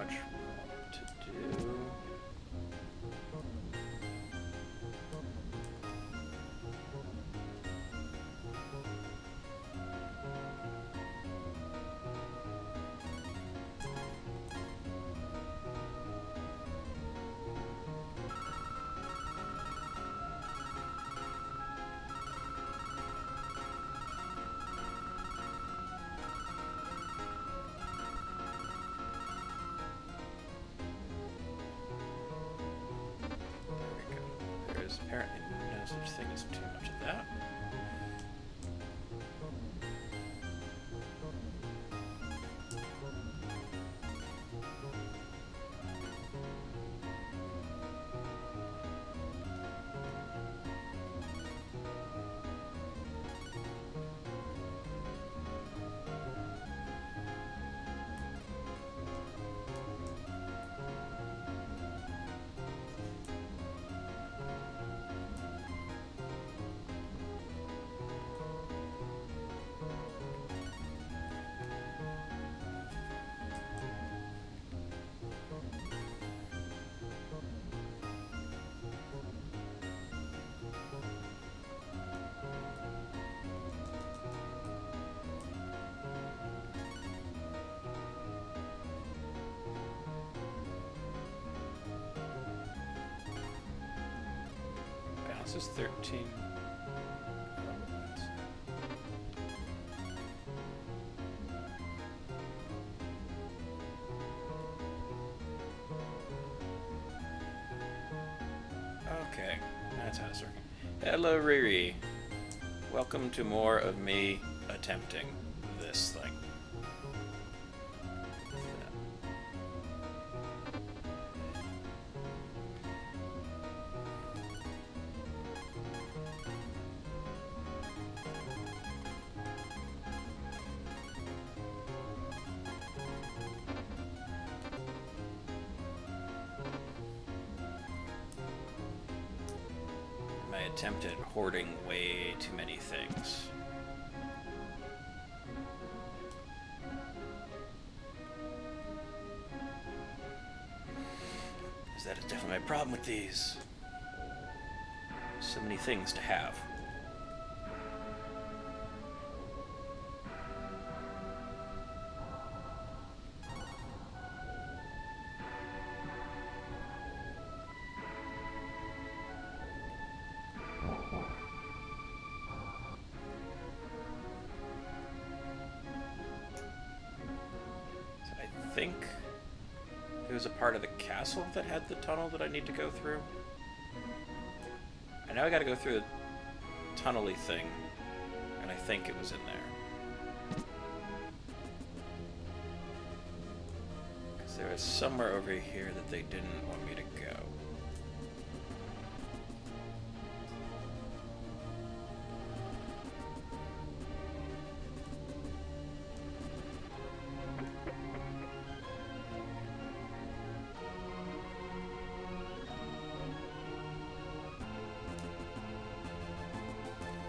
much more to do. There's apparently no such thing as too much of that. Balance is 13. Okay, that's how it's working. Hello, Riri. Welcome to more of me attempting this thing. My attempt at hoarding way too many things. That is definitely my problem with these. So many things to have. So I think it was a part of the castle that had the tunnel that I need to go through. I know I gotta go through the tunnel-y thing, and I think it was in there. Because there was somewhere over here that they didn't want me to go.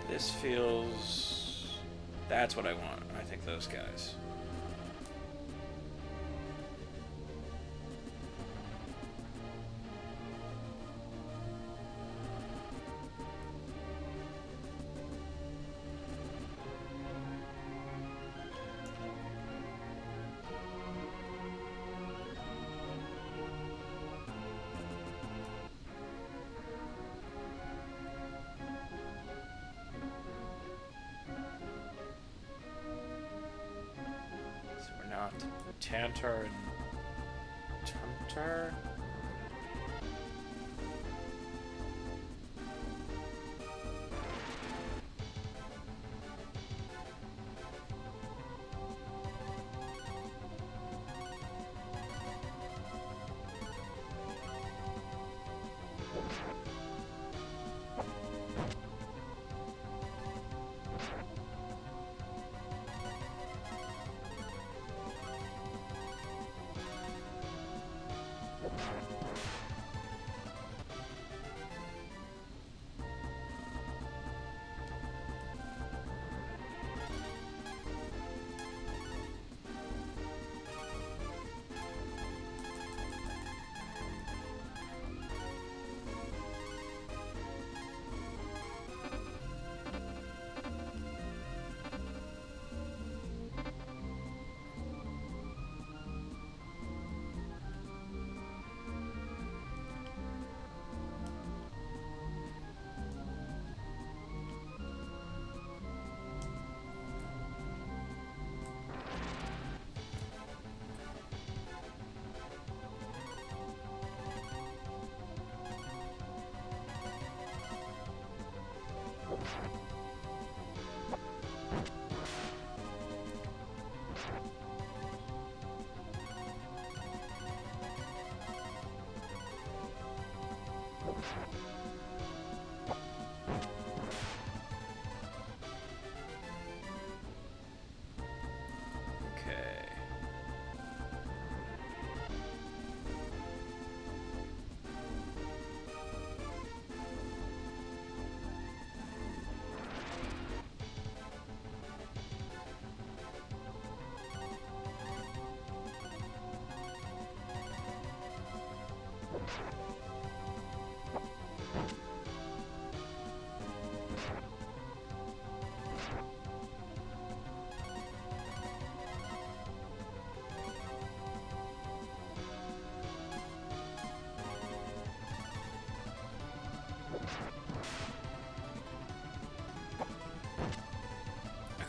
This feels... That's what I want. I think those guys. Tantar and Tuntar?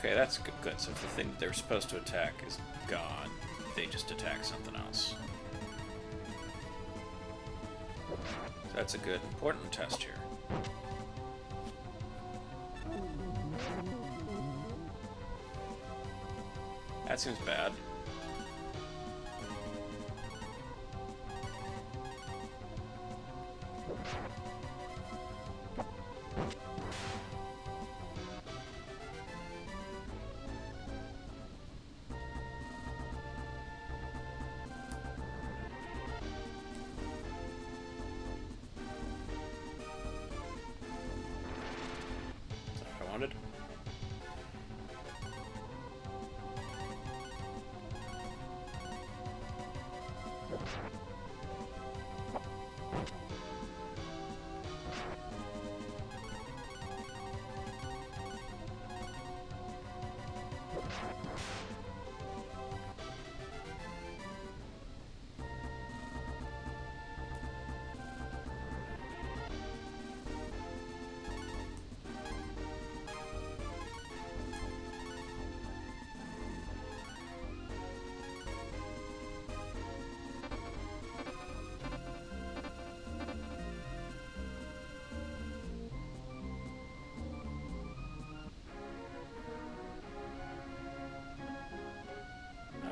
Okay, that's good. So if the thing that they're supposed to attack is gone, they just attack something else. So that's a good, important test here. That seems bad. Wanted.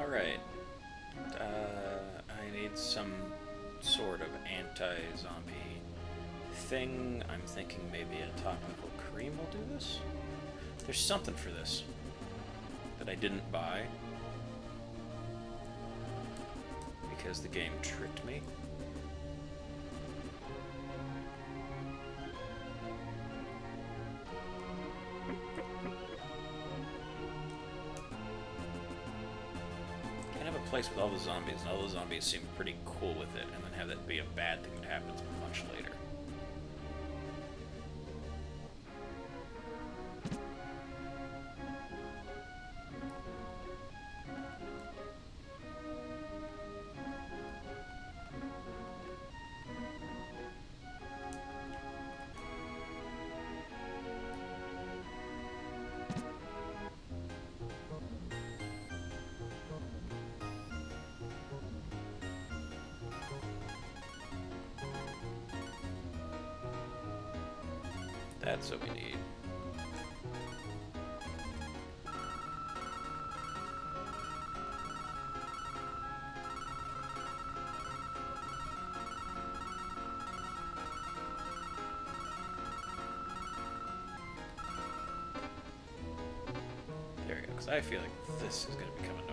Alright. I need some sort of anti-zombie thing. I'm thinking maybe a topical cream will do this. There's something for this that I didn't buy because the game tricked me. Place with all the zombies, and all the zombies seem pretty cool with it, and then have that be a bad thing that happens much later. That's what we need. There we go, because I feel like this is going to become annoying.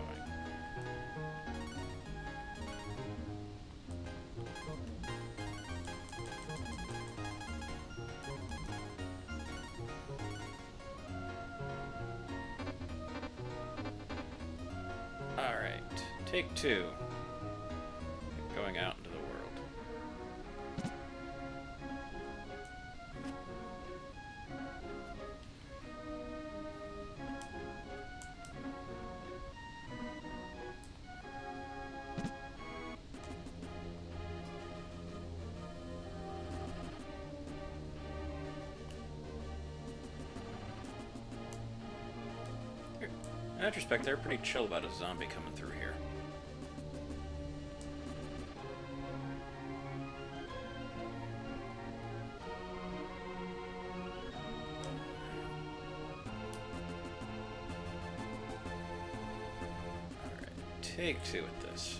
Alright, take two. Going out into the world. In retrospect, they're pretty chill about a zombie coming through here. Alright, take two at this.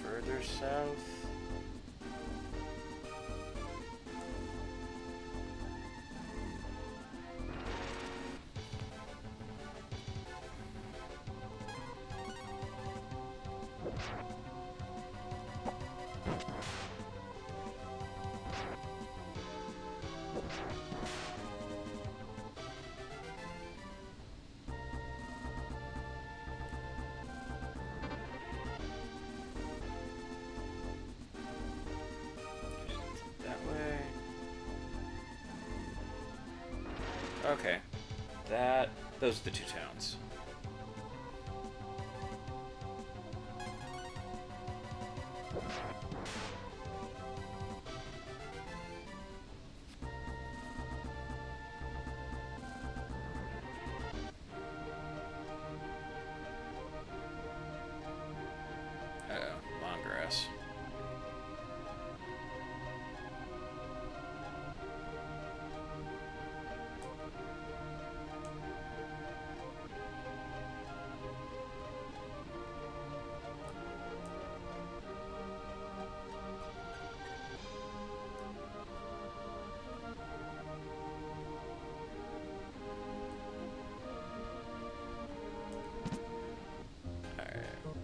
Further south. Okay, those are the two towns.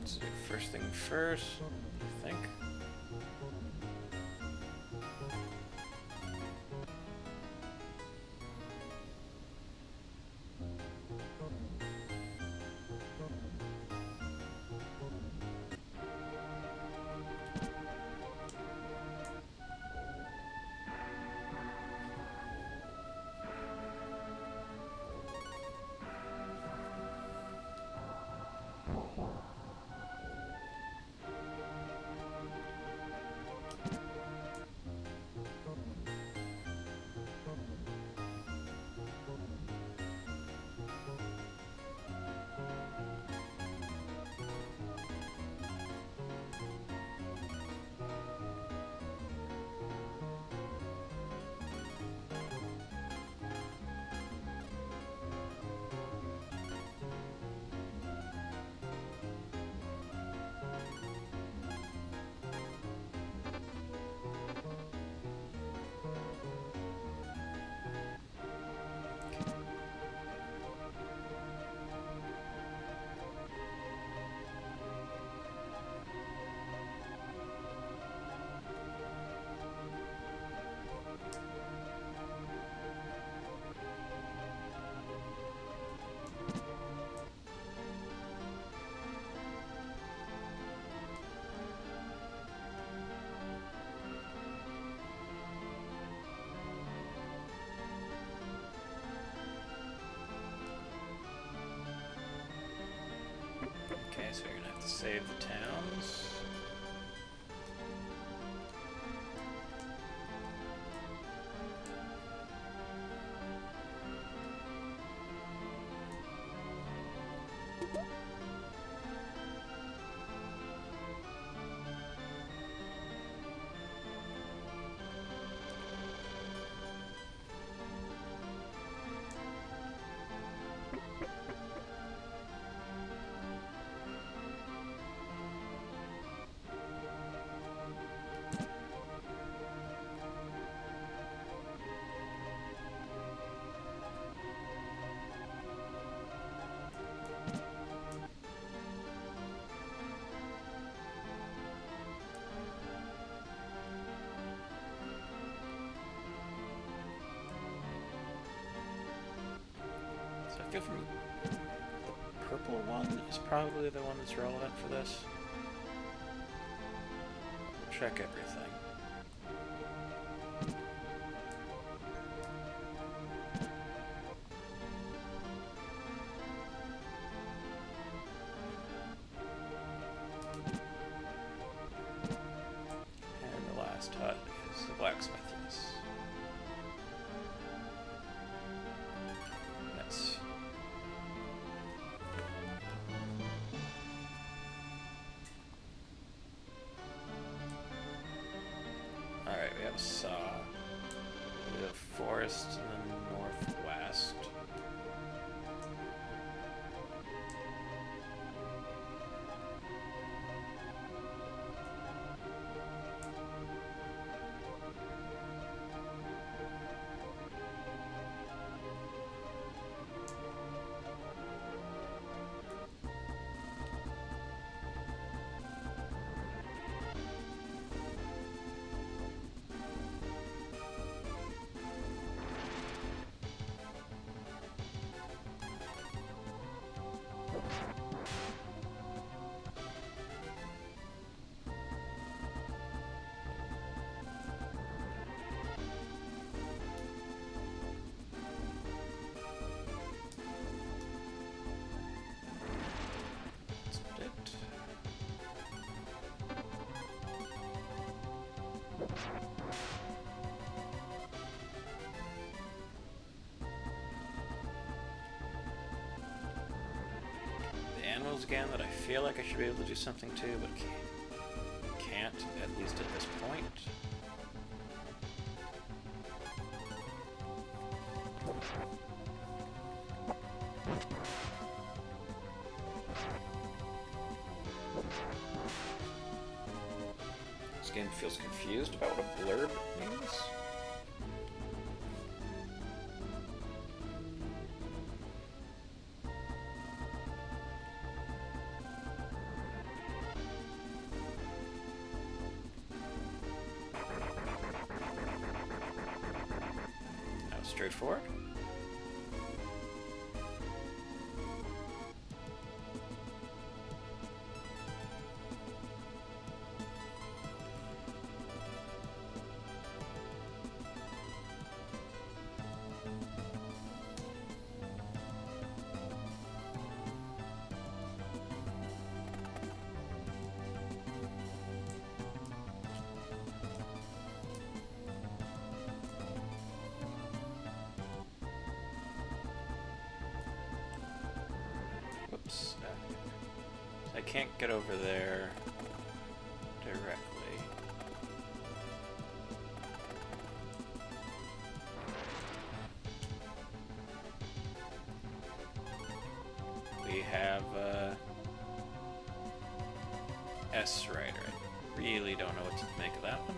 Let's do first thing first, I think. Okay, so you're gonna have to save the towns. I feel from the purple one is probably the one that's relevant for this. Check everything. And the last hut is the blacksmith, yes. Alright, we have a saw. We have forest in the northwest. Animals again that I feel like I should be able to do something to, but can't, at least at this point. This game feels confused about what a blurb means. straightforward. Whoops. I can't get over there directly. We have S Rider. I really don't know what to make of that one.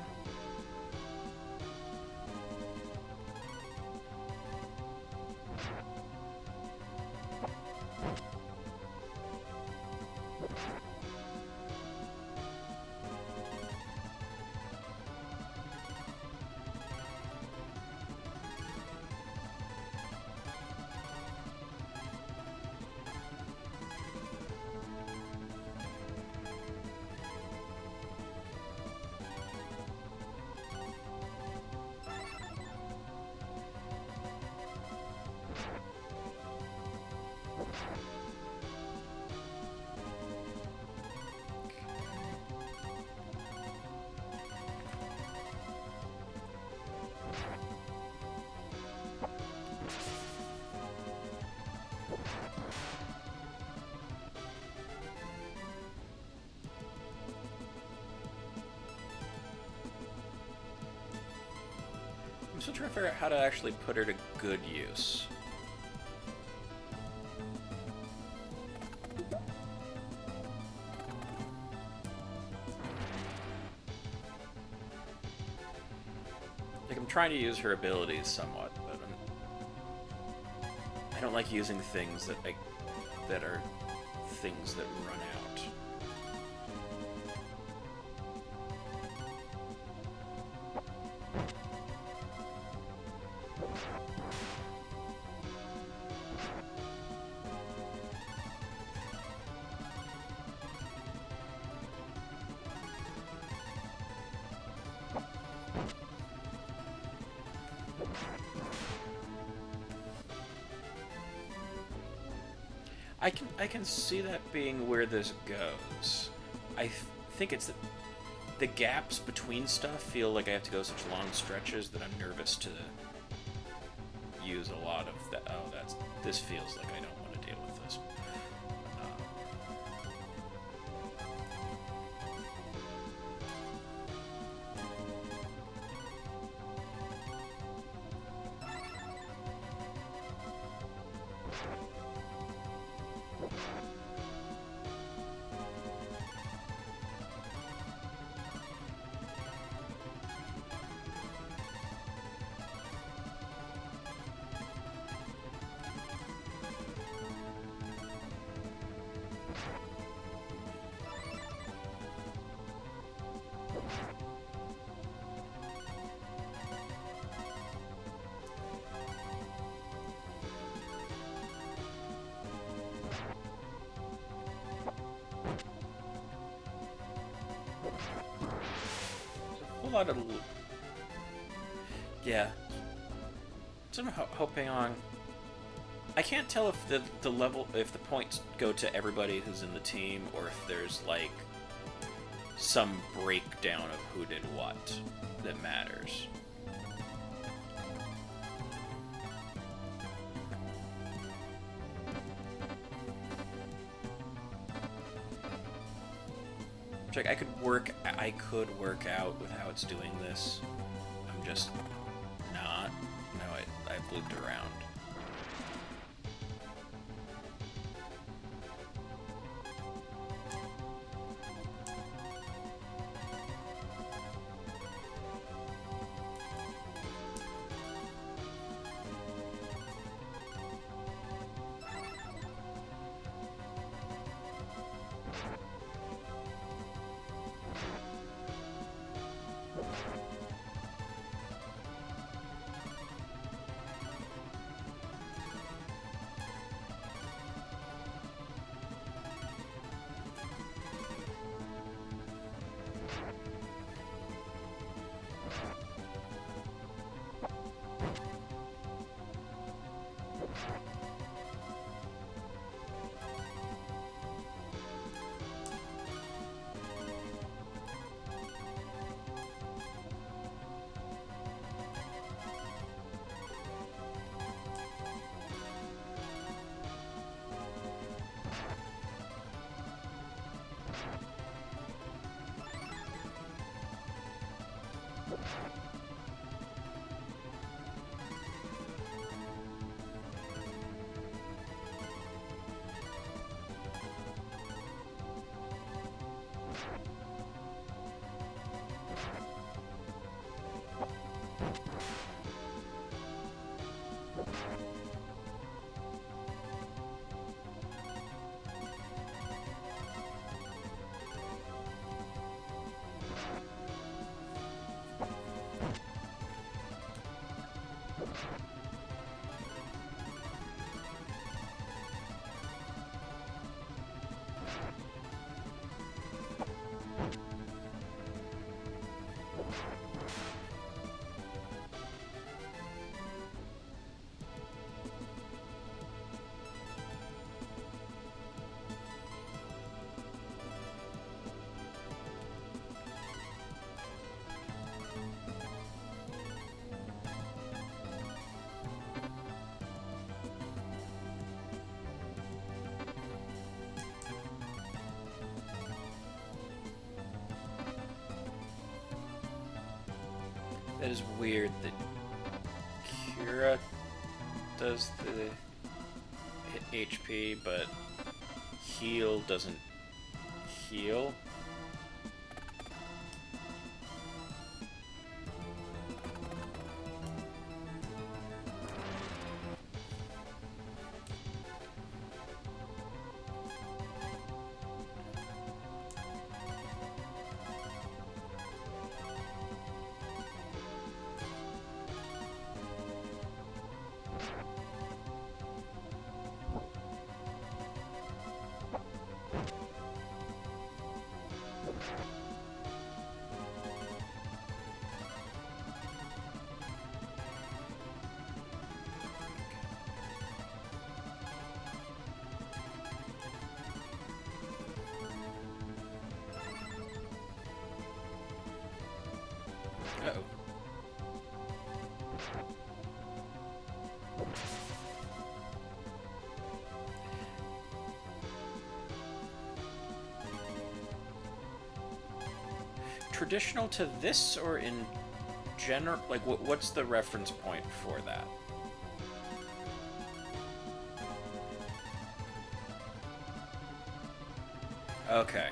I'm still trying to figure out how to actually put her to good use. Like, I'm trying to use her abilities somewhat, but I don't like using things that are things that run out. I can see that being where this goes. I think it's the gaps between stuff feel like I have to go such long stretches that I'm nervous to use a lot of that. Oh, this feels like I don't want to deal with this. Lot of yeah. So I'm hoping on. I can't tell if the level, if the points go to everybody who's in the team, or if there's like some breakdown of who did what that matters. Like I could work out with how it's doing this. I'm just not. No, I've looped around. That is weird that Kira does the hit HP, but heal doesn't heal. Uh-oh. Traditional to this, or in general? Like, what's the reference point for that? Okay.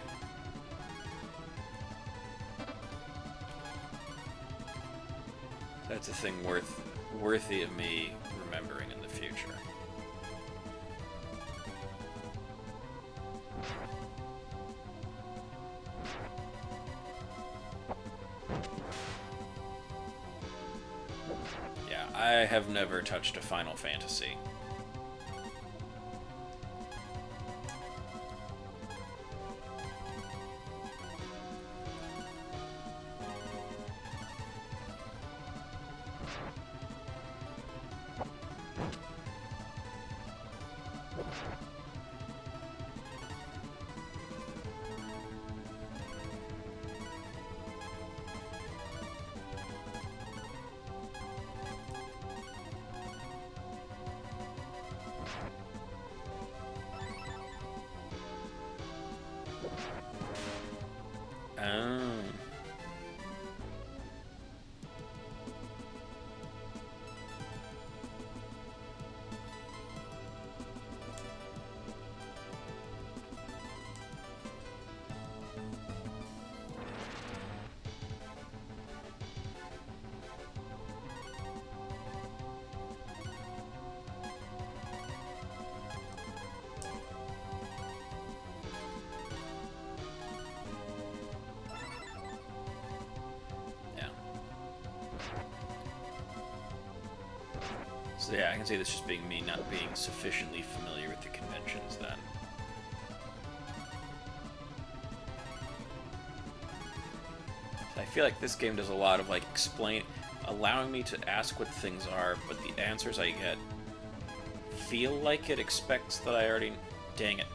That's a thing worthy of me remembering in the future. Yeah, I have never touched a Final Fantasy. Oh. So yeah, I can see this just being me not being sufficiently familiar with the conventions then. I feel like this game does a lot of like allowing me to ask what things are, but the answers I get feel like it expects that I already... Dang it.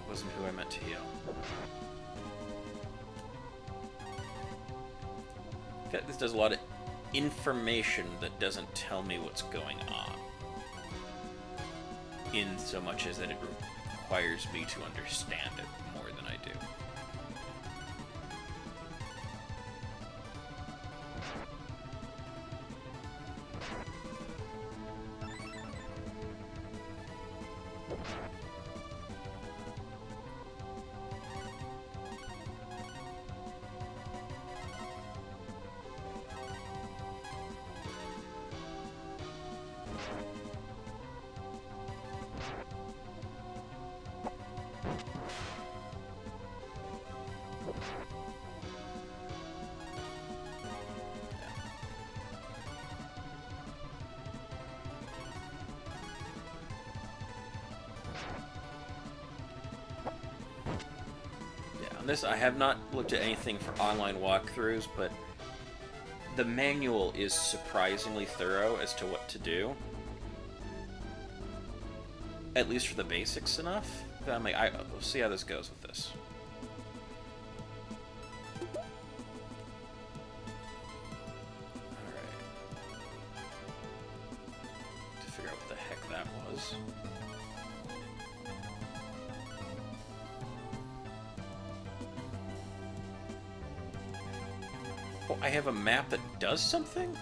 Wasn't who I meant to heal. This does a lot of information that doesn't tell me what's going on, in so much as that it requires me to understand it more than I do. This, I have not looked at anything for online walkthroughs, but the manual is surprisingly thorough as to what to do. At least for the basics enough. That I'm like, we'll see how this goes with this. Alright. To figure out what the heck that was. Oh, I have a map that does something?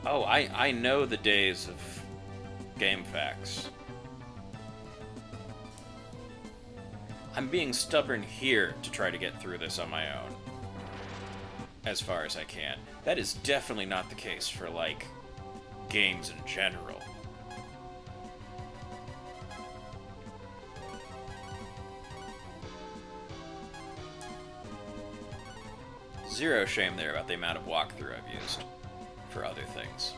Oh, I know the days of game facts. I'm being stubborn here to try to get through this on my own. As far as I can. That is definitely not the case for, like, games in general. Zero shame there about the amount of walkthrough I've used for other things.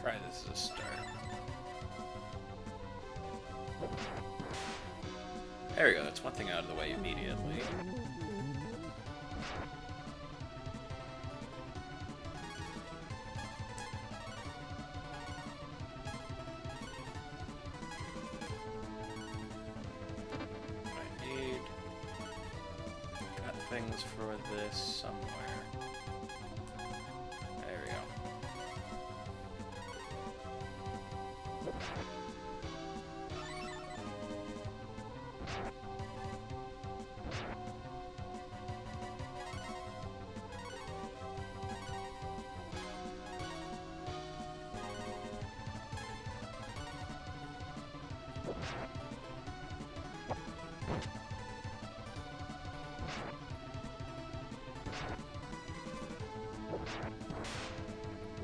Try this as a start. There we go, that's one thing out of the way immediately. I need... got things for this somewhere. There we go.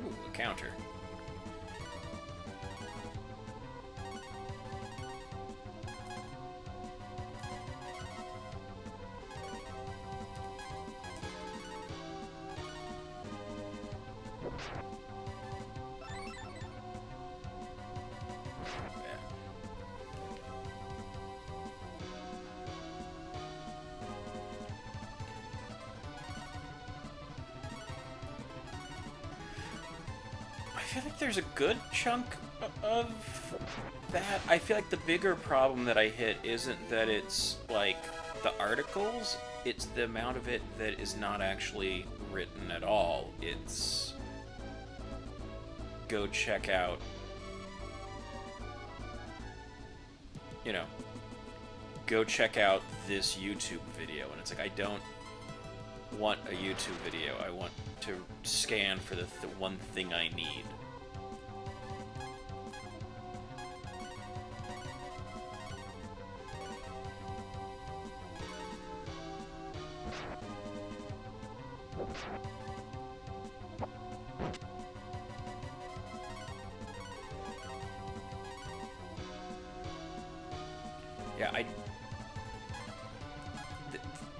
Ooh, a counter. I feel like there's a good chunk of that. I feel like the bigger problem that I hit isn't that it's, like, the articles, it's the amount of it that is not actually written at all. It's... go check out... you know, go check out this YouTube video, and it's like, I don't want a YouTube video, I want to scan for the one thing I need. Yeah,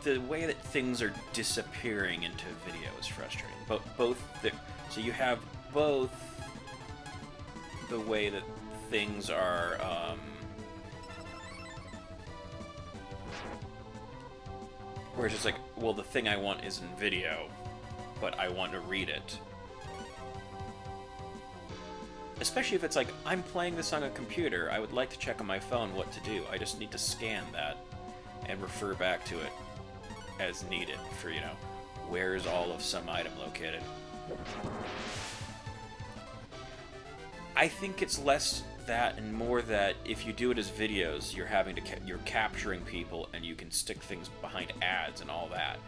the way that things are disappearing into video is frustrating. So you have both the way that things are where it's just like, well, the thing I want is in video, but I want to read it. Especially if it's like, I'm playing this on a computer, I would like to check on my phone what to do. I just need to scan that and refer back to it as needed for, you know, where's all of some item located. I think it's less that and more that if you do it as videos, you're having to you're capturing people and you can stick things behind ads and all that.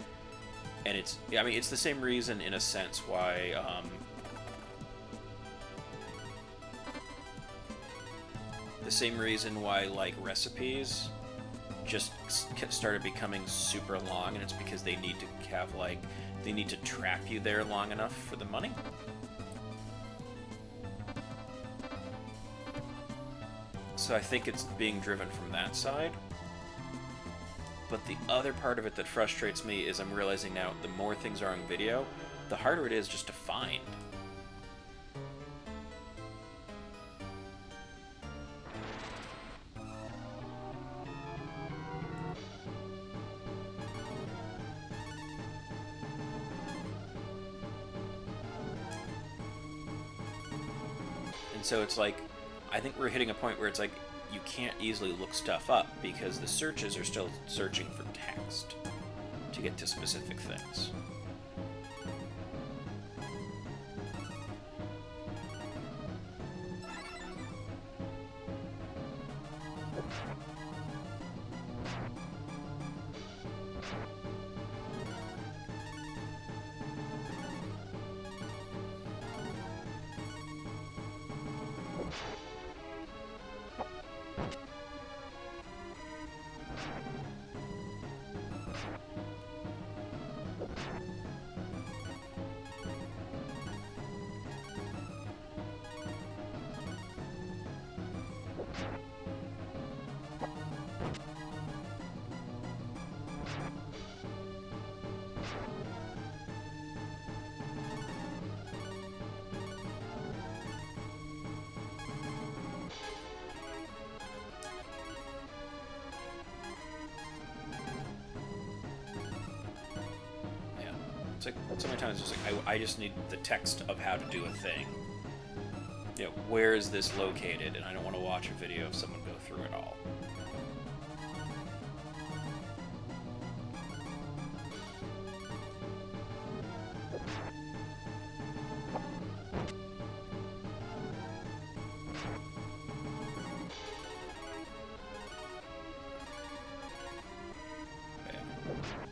And it's, I mean, it's the same reason in a sense why like recipes just started becoming super long, and it's because they need to have like, they need to trap you there long enough for the money. So I think it's being driven from that side. But the other part of it that frustrates me is I'm realizing now the more things are on video, the harder it is just to find. And so it's like, I think we're hitting a point where it's like, you can't easily look stuff up because the searches are still searching for text to get to specific things. It's like, so many times it's just like, I just need the text of how to do a thing. You know, where is this located? And I don't want to watch a video of someone go through it all.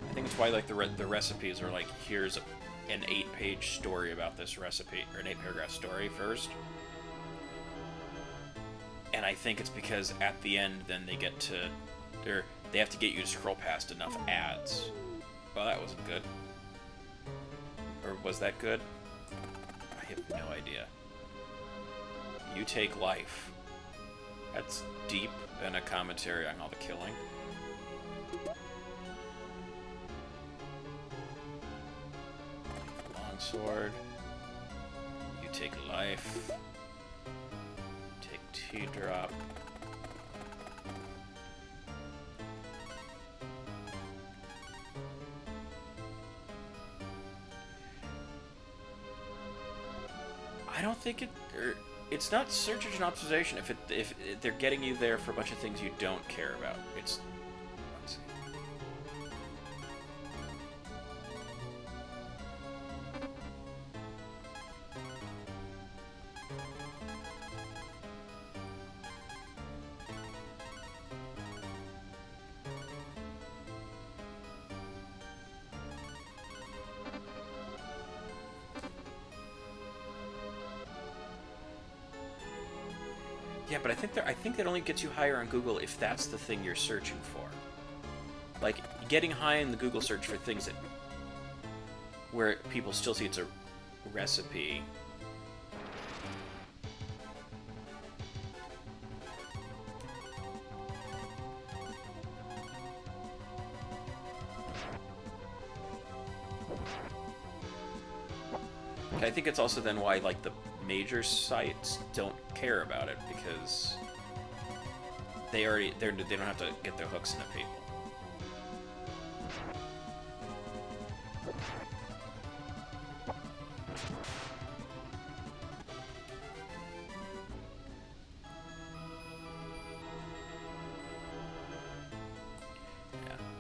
I think it's why like the recipes are like, here's an 8-page story about this recipe, or an 8-paragraph story first. And I think it's because at the end then they get to, or they have to get you to scroll past enough ads. Well, that wasn't good. Or was that good? I have no idea. You take life. That's deep and a commentary on all the killing. Sword. You take life. Take T-drop. I don't think it's not search engine optimization if they're getting you there for a bunch of things you don't care about. It's, let's see. Yeah, but I think that only gets you higher on Google if that's the thing you're searching for. Like, getting high in the Google search for things that where people still see it's a recipe. I think it's also then why like the major sites don't care about it, because they don't have to get their hooks into people.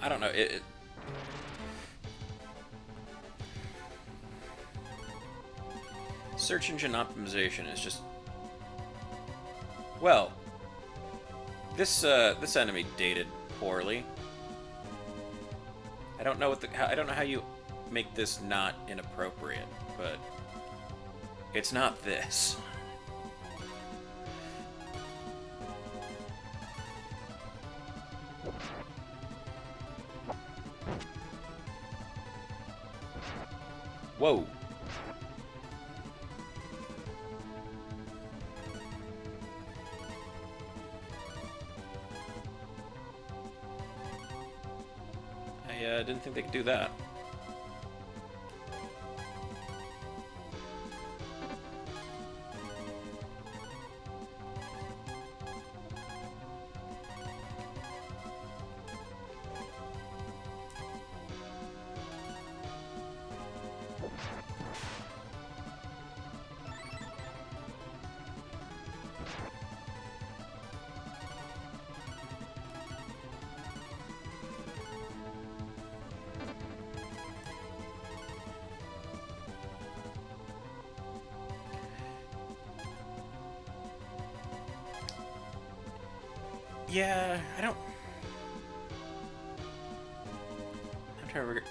I don't know. Search engine optimization is just... Well, this enemy dated poorly. I don't know what I don't know how you make this not inappropriate, but it's not this. Whoa. I didn't think they could do that. Yeah, I'm trying to remember.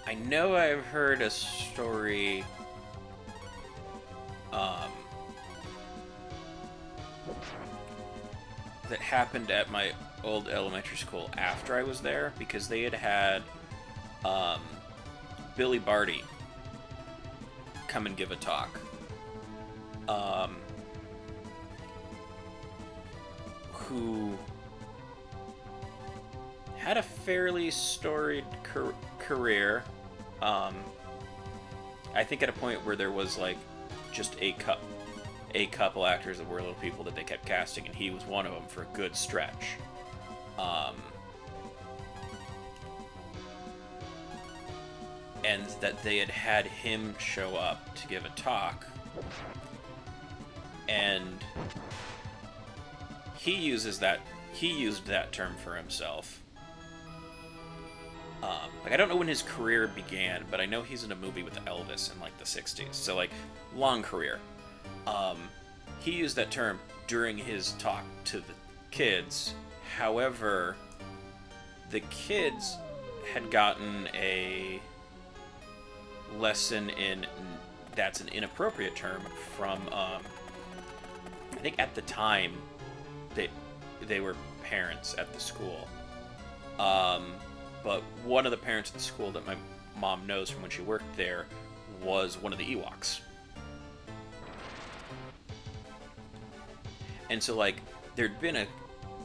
I know I've heard a story, that happened at my old elementary school after I was there, because they had Billy Barty come and give a talk. Who had a fairly storied career. I think at a point where there was like just a couple actors that were little people that they kept casting, and he was one of them for a good stretch. And that they had him show up to give a talk, and he used that term for himself. Like, I don't know when his career began, but I know he's in a movie with Elvis in like the 60s, so like long career. He used that term during his talk to the kids. However, the kids had gotten a lesson in that's an inappropriate term from I think at the time they were parents at the school. But one of the parents at the school that my mom knows from when she worked there was one of the Ewoks. And so, like, there'd been a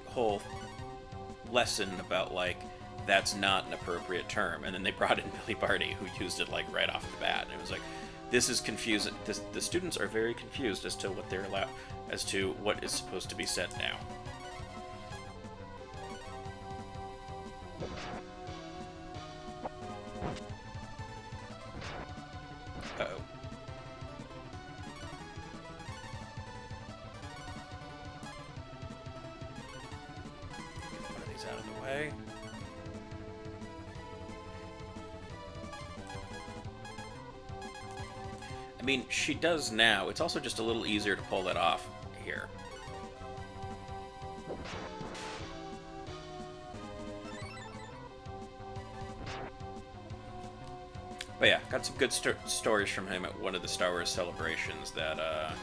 whole lesson about, like, that's not an appropriate term. And then they brought in Billy Barty, who used it, like, right off the bat. And it was like, this is confusing. The students are very confused as to what they're allowed, as to what is supposed to be said now. Uh-oh. Get one of these out of the way. I mean, she does now. It's also just a little easier to pull that off here. But yeah, got some good stories from him at one of the Star Wars celebrations that,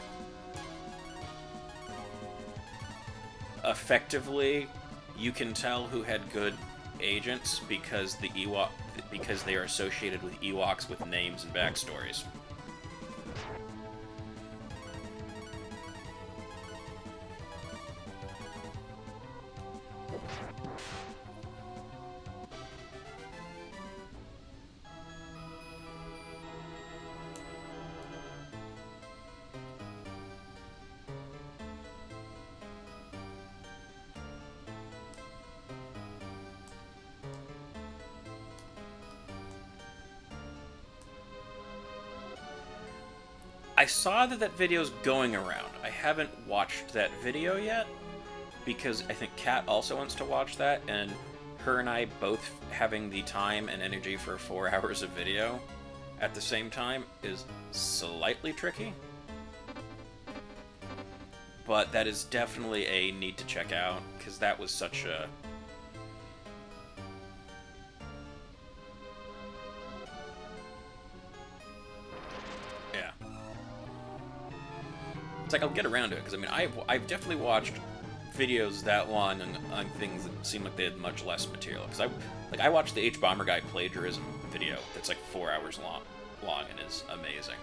effectively, you can tell who had good agents because because they are associated with Ewoks with names and backstories. I saw that video's going around. I haven't watched that video yet, because I think Kat also wants to watch that, and her and I both having the time and energy for 4 hours of video at the same time is slightly tricky. But that is definitely a need to check out, because that was such a... Yeah. It's like, I'll get around to it, because, I mean, I've definitely watched videos that long on things that seem like they had much less material. Because I watched the H-Bomber Guy plagiarism video that's like 4 hours long and is amazing.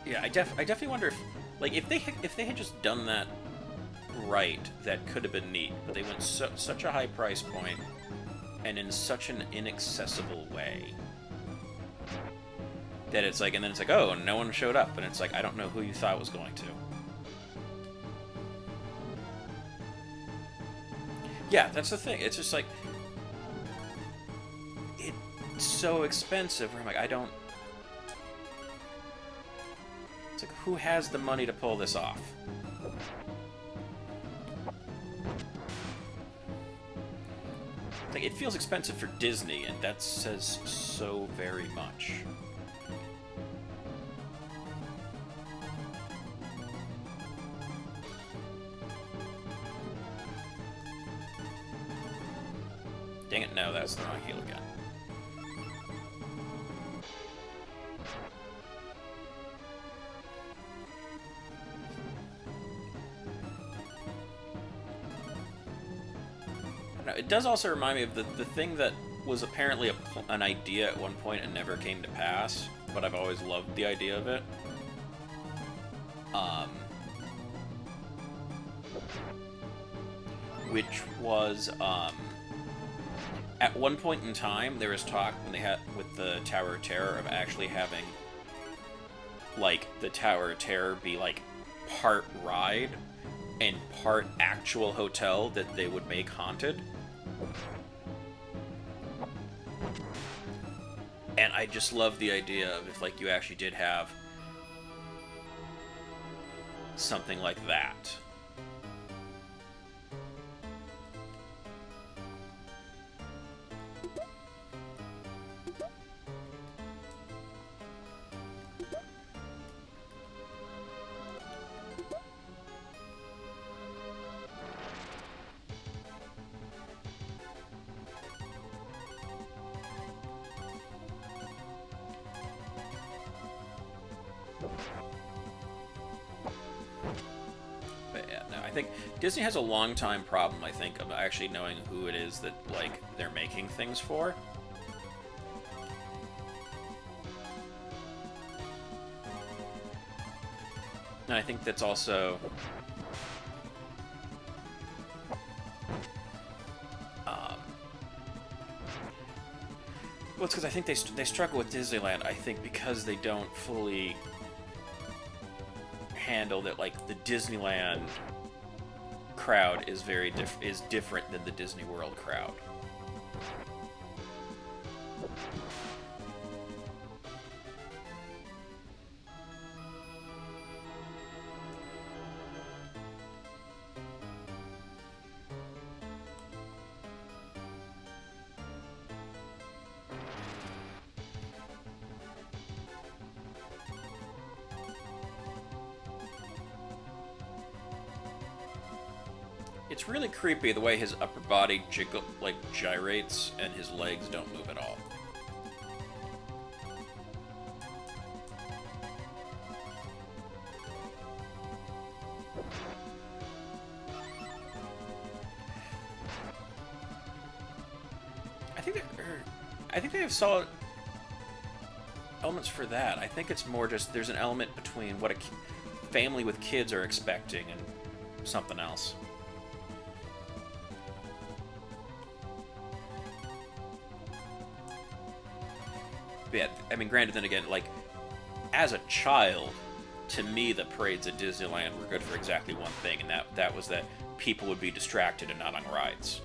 Yeah, I definitely wonder if, like, if they had just done that right, that could have been neat. But they went such a high price point, and in such an inaccessible way, that it's like, and then it's like, oh, no one showed up, and it's like, I don't know who you thought was going to. Yeah, that's the thing. It's just like, it's so expensive. Where I'm like, I don't. It's like, who has the money to pull this off? It's like, it feels expensive for Disney, and that says so very much. Dang it, no, that's the wrong heel again. It does also remind me of the thing that was apparently an idea at one point and never came to pass, but I've always loved the idea of it. Which was, at one point in time, there was talk when they had, with the Tower of Terror, of actually having, like, the Tower of Terror be, like, part ride and part actual hotel that they would make haunted. And I just love the idea of if, like, you actually did have something like that. I think Disney has a long-time problem, I think, of actually knowing who it is that, like, they're making things for. And I think that's also... well, it's because I think they struggle with Disneyland, I think, because they don't fully handle that, like, the Disneyland crowd is different than the Disney World crowd. It's really creepy the way his upper body gyrates and his legs don't move at all. I think they have solid elements for that. I think it's more just there's an element between what a family with kids are expecting and something else. yeah, I mean, granted, then again, like, as a child, to me, the parades at Disneyland were good for exactly one thing, and that was that people would be distracted and not on rides.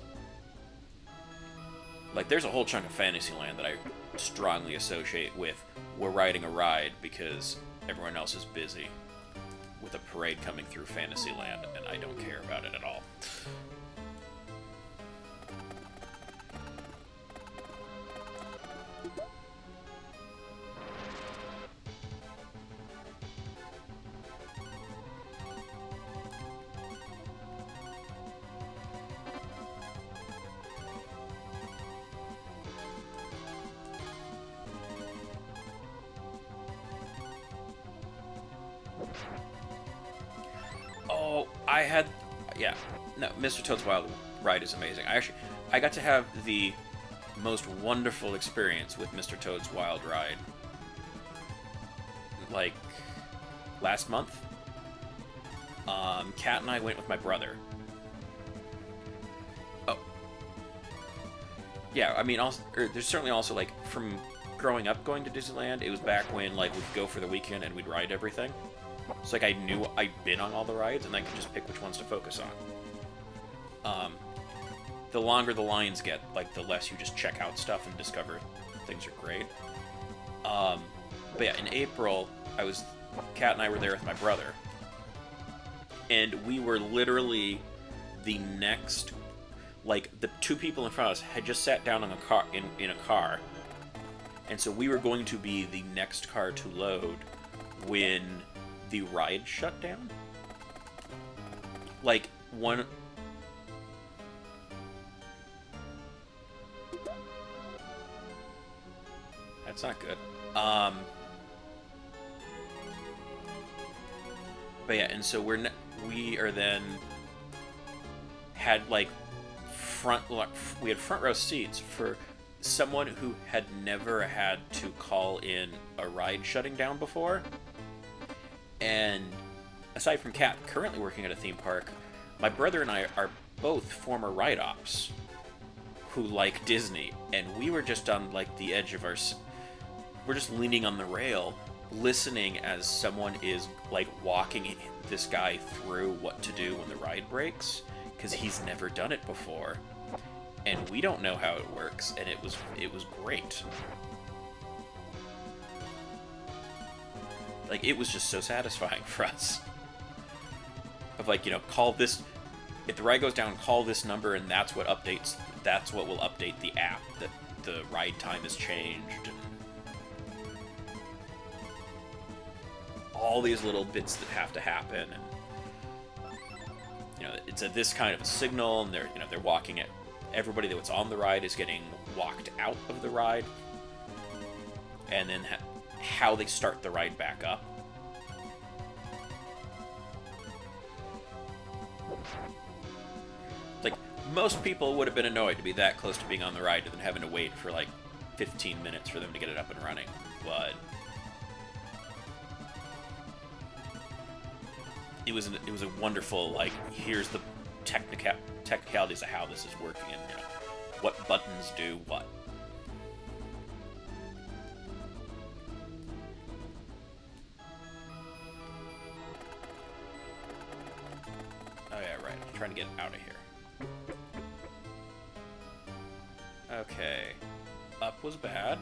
Like, there's a whole chunk of Fantasyland that I strongly associate with we're riding a ride because everyone else is busy with a parade coming through Fantasyland, and I don't care about it at all. Oh, yeah, no, Mr. Toad's Wild Ride is amazing. I got to have the most wonderful experience with Mr. Toad's Wild Ride, like, last month. Kat and I went with my brother. Oh. Yeah, I mean, also, there's certainly also, like, from growing up going to Disneyland, it was back when, like, we'd go for the weekend and we'd ride everything. So, like, I knew I'd been on all the rides, and I could just pick which ones to focus on. The longer the lines get, like, the less you just check out stuff and discover things are great. But yeah, in April, Kat and I were there with my brother. And we were literally the next, like, the two people in front of us had just sat down in a car. And so we were going to be the next car to load when the ride shut down. Like, one... That's not good. But yeah, and so we are then had, like, we had front row seats for someone who had never had to call in a ride shutting down before. And aside from Kat currently working at a theme park, my brother and I are both former ride ops who like Disney, and we were just on, like, the edge of we're just leaning on the rail, listening as someone is, like, walking this guy through what to do when the ride breaks, because he's never done it before, and we don't know how it works, and it was great. Like, it was just so satisfying for us. Of, like, you know, call this, if the ride goes down, call this number, and that's what will update the app, that the ride time has changed, and all these little bits that have to happen, and, you know, it's this kind of a signal, and they're walking it. Everybody that's on the ride is getting walked out of the ride, and then how they start the ride back up. Like, most people would have been annoyed to be that close to being on the ride and then having to wait for, like, 15 minutes for them to get it up and running, but it was a wonderful, like, here's the technicalities of how this is working, and, you know, what buttons do what. Oh yeah, right. I'm trying to get out of here. Okay. Up was bad.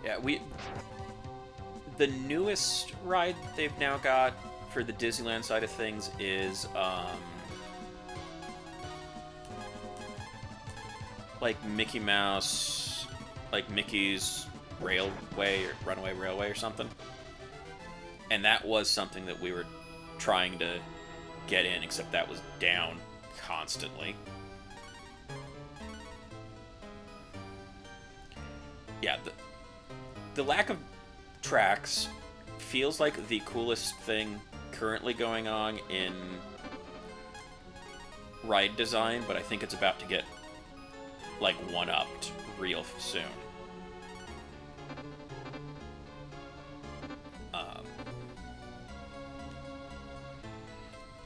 Yeah, the newest ride that they've now got for the Disneyland side of things is, like Mickey Mouse, like Mickey's Railway or Runaway Railway or something. And that was something that we were trying to get in, except that was down constantly. Yeah, the lack of tracks feels like the coolest thing currently going on in ride design, but I think it's about to get like, one-upped real soon.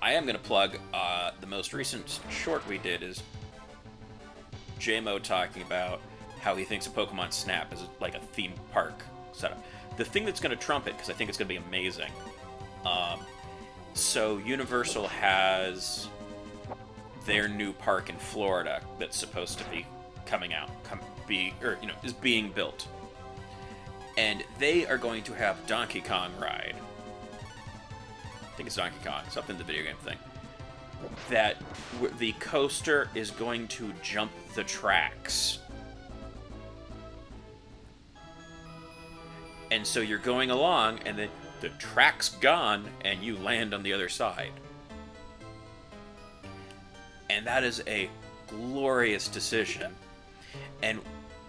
I am going to plug the most recent short we did is JMO talking about how he thinks a Pokemon Snap is like a theme park setup. The thing that's going to trump it, because I think it's going to be amazing. So Universal has their new park in Florida that's supposed to be coming out, is being built, and they are going to have Donkey Kong ride. I think it's Donkey Kong, something the video game thing. That the coaster is going to jump the tracks. And so you're going along, and then the track's gone, and you land on the other side. And that is a glorious decision. And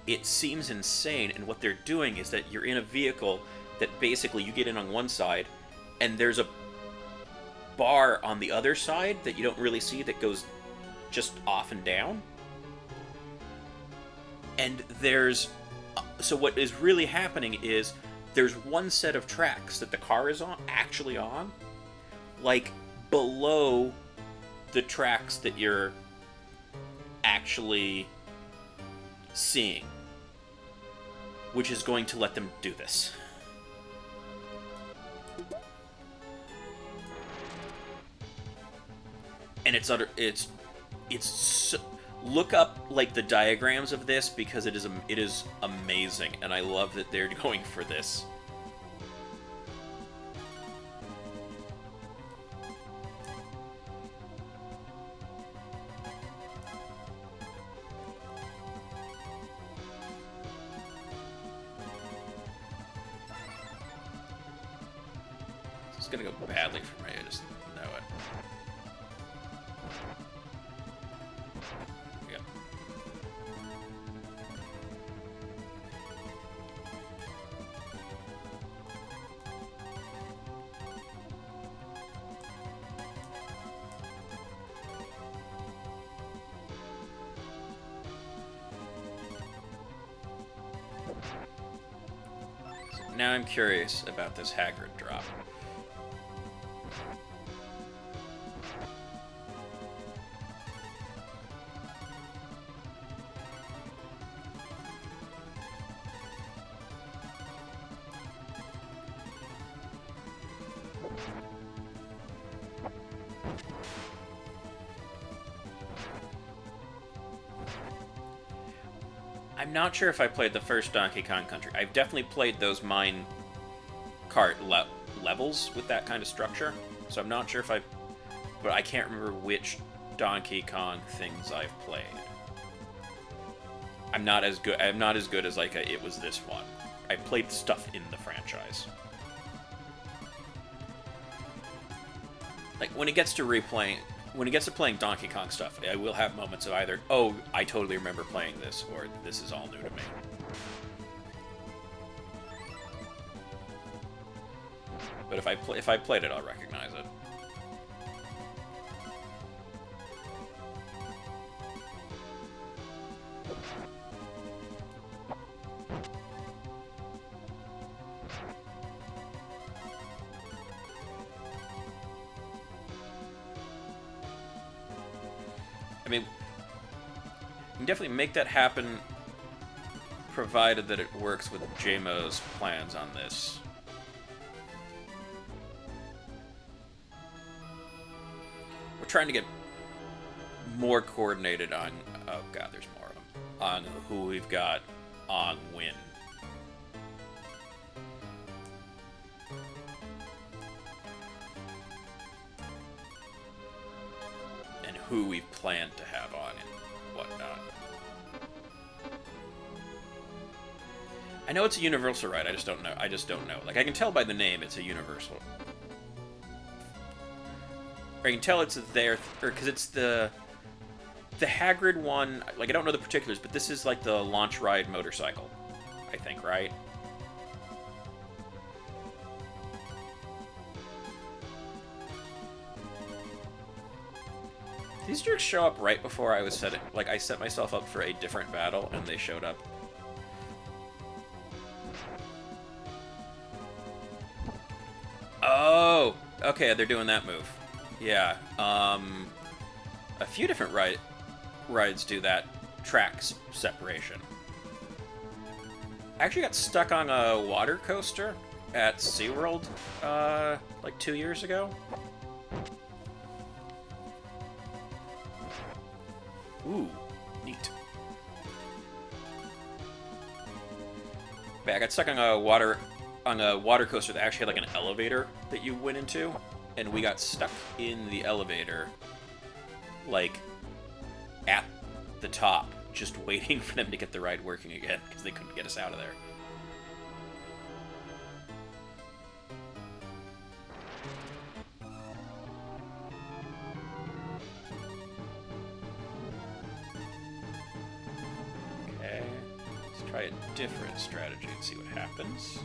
it seems insane, and what they're doing is that you're in a vehicle that basically you get in on one side, and there's a bar on the other side that you don't really see that goes just off and down. And so what is really happening is there's one set of tracks that the car is actually on, like below the tracks that you're actually seeing, which is going to let them do this. And look up like the diagrams of this, because it is amazing, and I love that they're going for this. It's gonna go badly for me, I just know it. Yep. So now I'm curious about this Hagrid drop. I'm not sure if I played the first Donkey Kong Country. I've definitely played those mine cart levels with that kind of structure, so I'm not sure if but I can't remember which Donkey Kong things I've played. I'm not as good as like it was this one. I played stuff in the franchise. Like when it gets to playing Donkey Kong stuff, I will have moments of either, oh, I totally remember playing this, or this is all new to me. But if I played it, I'll recognize it. I mean, you can definitely make that happen, provided that it works with JMO's plans on this. We're trying to get more coordinated on, oh god, there's more of them, on who we've got on Win. Who we plan to have on and whatnot. I know it's a Universal ride, I just don't know. Like, I can tell by the name it's a Universal. Or I can tell it's there, because it's the Hagrid one, like, I don't know the particulars, but this is like the launch ride motorcycle, I think, right? These jerks show up right before I was setting... Like, I set myself up for a different battle, and they showed up. Oh! Okay, they're doing that move. Yeah. A few different rides do that track separation. I actually got stuck on a water coaster at SeaWorld, like 2 years ago. Ooh, neat. I got stuck on a water coaster that actually had like an elevator that you went into, and we got stuck in the elevator, like at the top, just waiting for them to get the ride working again because they couldn't get us out of there. Try a different strategy and see what happens.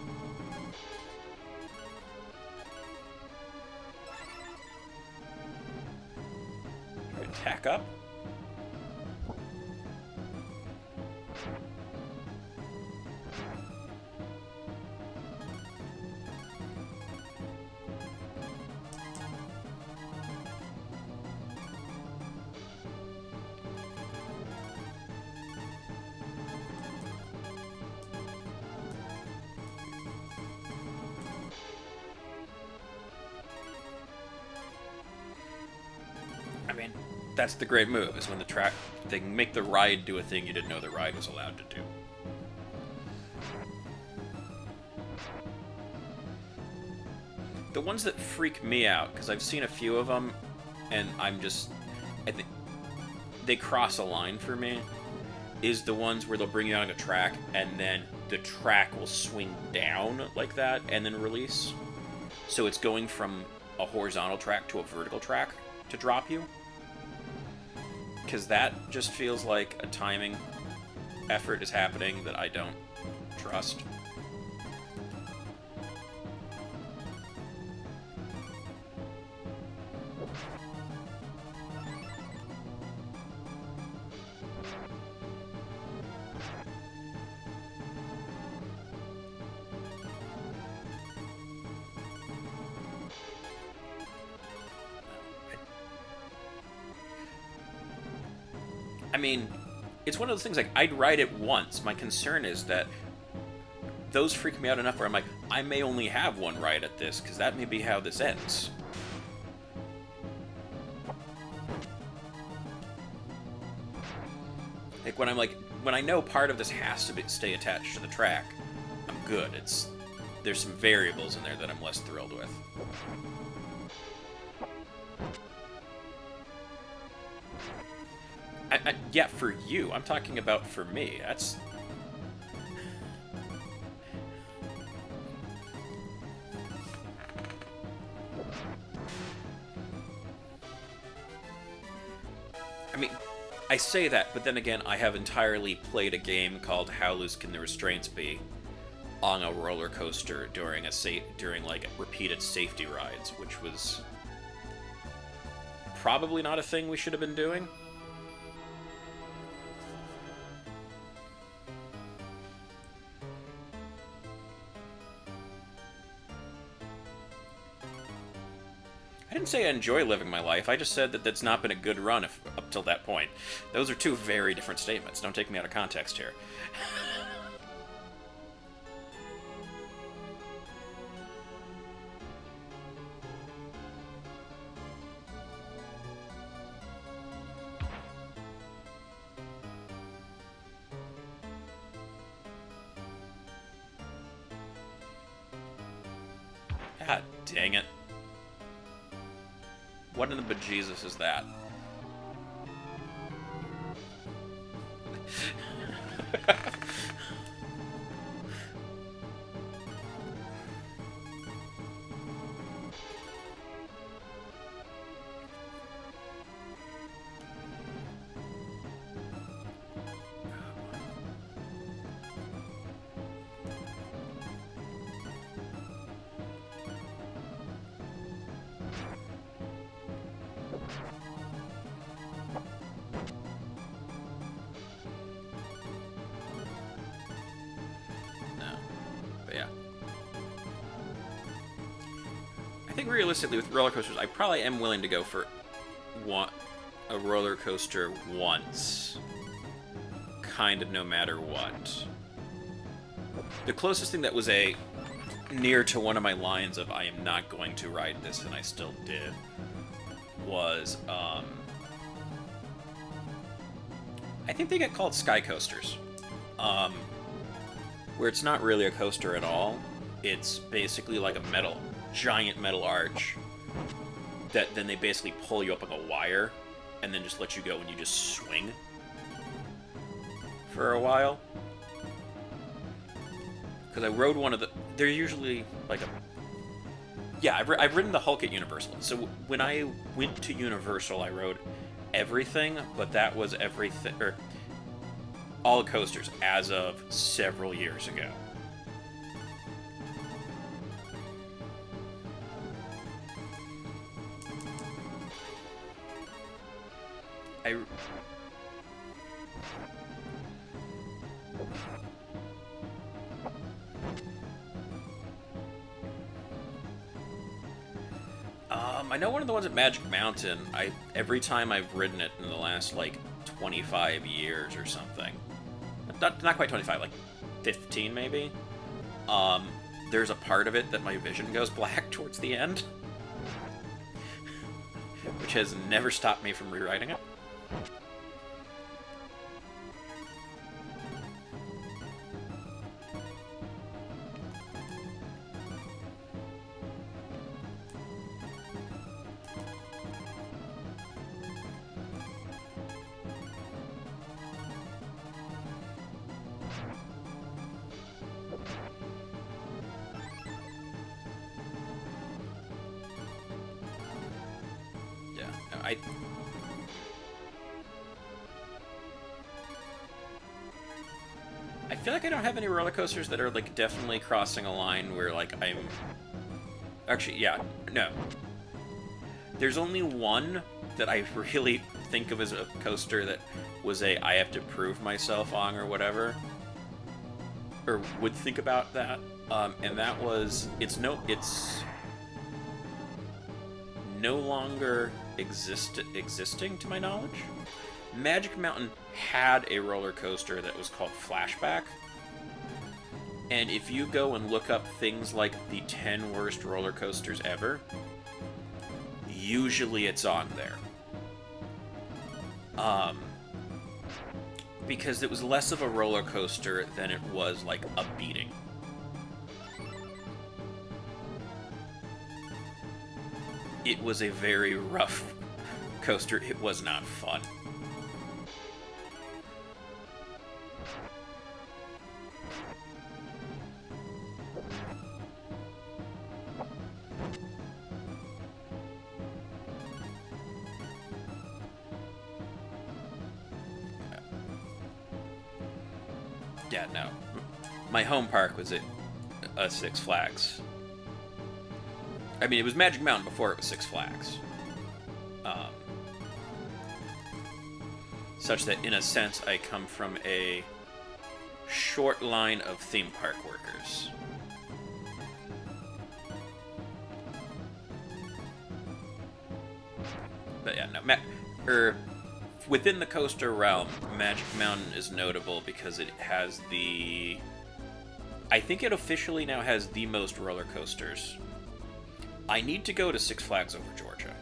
Try to tack up. I mean, that's the great move, is when they make the ride do a thing you didn't know the ride was allowed to do. The ones that freak me out, because I've seen a few of them, and I think they cross a line for me, is the ones where they'll bring you out on a track, and then the track will swing down like that, and then release. So it's going from a horizontal track to a vertical track to drop you. Because that just feels like a timing effort is happening that I don't trust. I mean, it's one of those things, like, I'd ride it once. My concern is that those freak me out enough where I'm like, I may only have one ride at this, because that may be how this ends. Like, when I know part of this has to stay attached to the track, I'm good. There's some variables in there that I'm less thrilled with. Yeah, for you. I'm talking about for me. That's... I mean, I say that, but then again, I have entirely played a game called How Loose Can the Restraints Be on a roller coaster during like repeated safety rides, which was probably not a thing we should have been doing. I didn't say I enjoy living my life, I just said that that's not been a good run up till that point. Those are two very different statements. Don't take me out of context here. God dang it. What in the bejesus is that? I think realistically with roller coasters, I probably am willing to go for a roller coaster once. Kind of no matter what. The closest thing that was near to one of my lines of I am not going to ride this, and I still did, was, I think they get called sky coasters. Where it's not really a coaster at all. It's basically like a giant metal arch that then they basically pull you up like a wire and then just let you go and you just swing for a while. Because I rode one of they're usually like yeah, I've ridden the Hulk at Universal. So when I went to Universal, I rode everything, but that was everything, or all coasters as of several years ago. I know one of the ones at Magic Mountain, every time I've ridden it in the last, like, 25 years or something, not quite 25, like 15 maybe, there's a part of it that my vision goes black towards the end, which has never stopped me from rewriting it. I feel like I don't have any roller coasters that are, like, definitely crossing a line where, like, I'm... Actually, yeah, no. There's only one that I really think of as a coaster that was I have to prove myself on or whatever. Or would think about that. And that was... It's no longer existing, to my knowledge. Magic Mountain had a roller coaster that was called Flashback. And if you go and look up things like the 10 worst roller coasters ever, usually it's on there. Because it was less of a roller coaster than it was like a beating. It was a very rough coaster. It was not fun. Yeah, no. My home park was at Six Flags. I mean, it was Magic Mountain before it was Six Flags. Such that, in a sense, I come from a short line of theme park workers. But yeah, no. Within the coaster realm, Magic Mountain is notable because it has I think it officially now has the most roller coasters. I need to go to Six Flags over Georgia.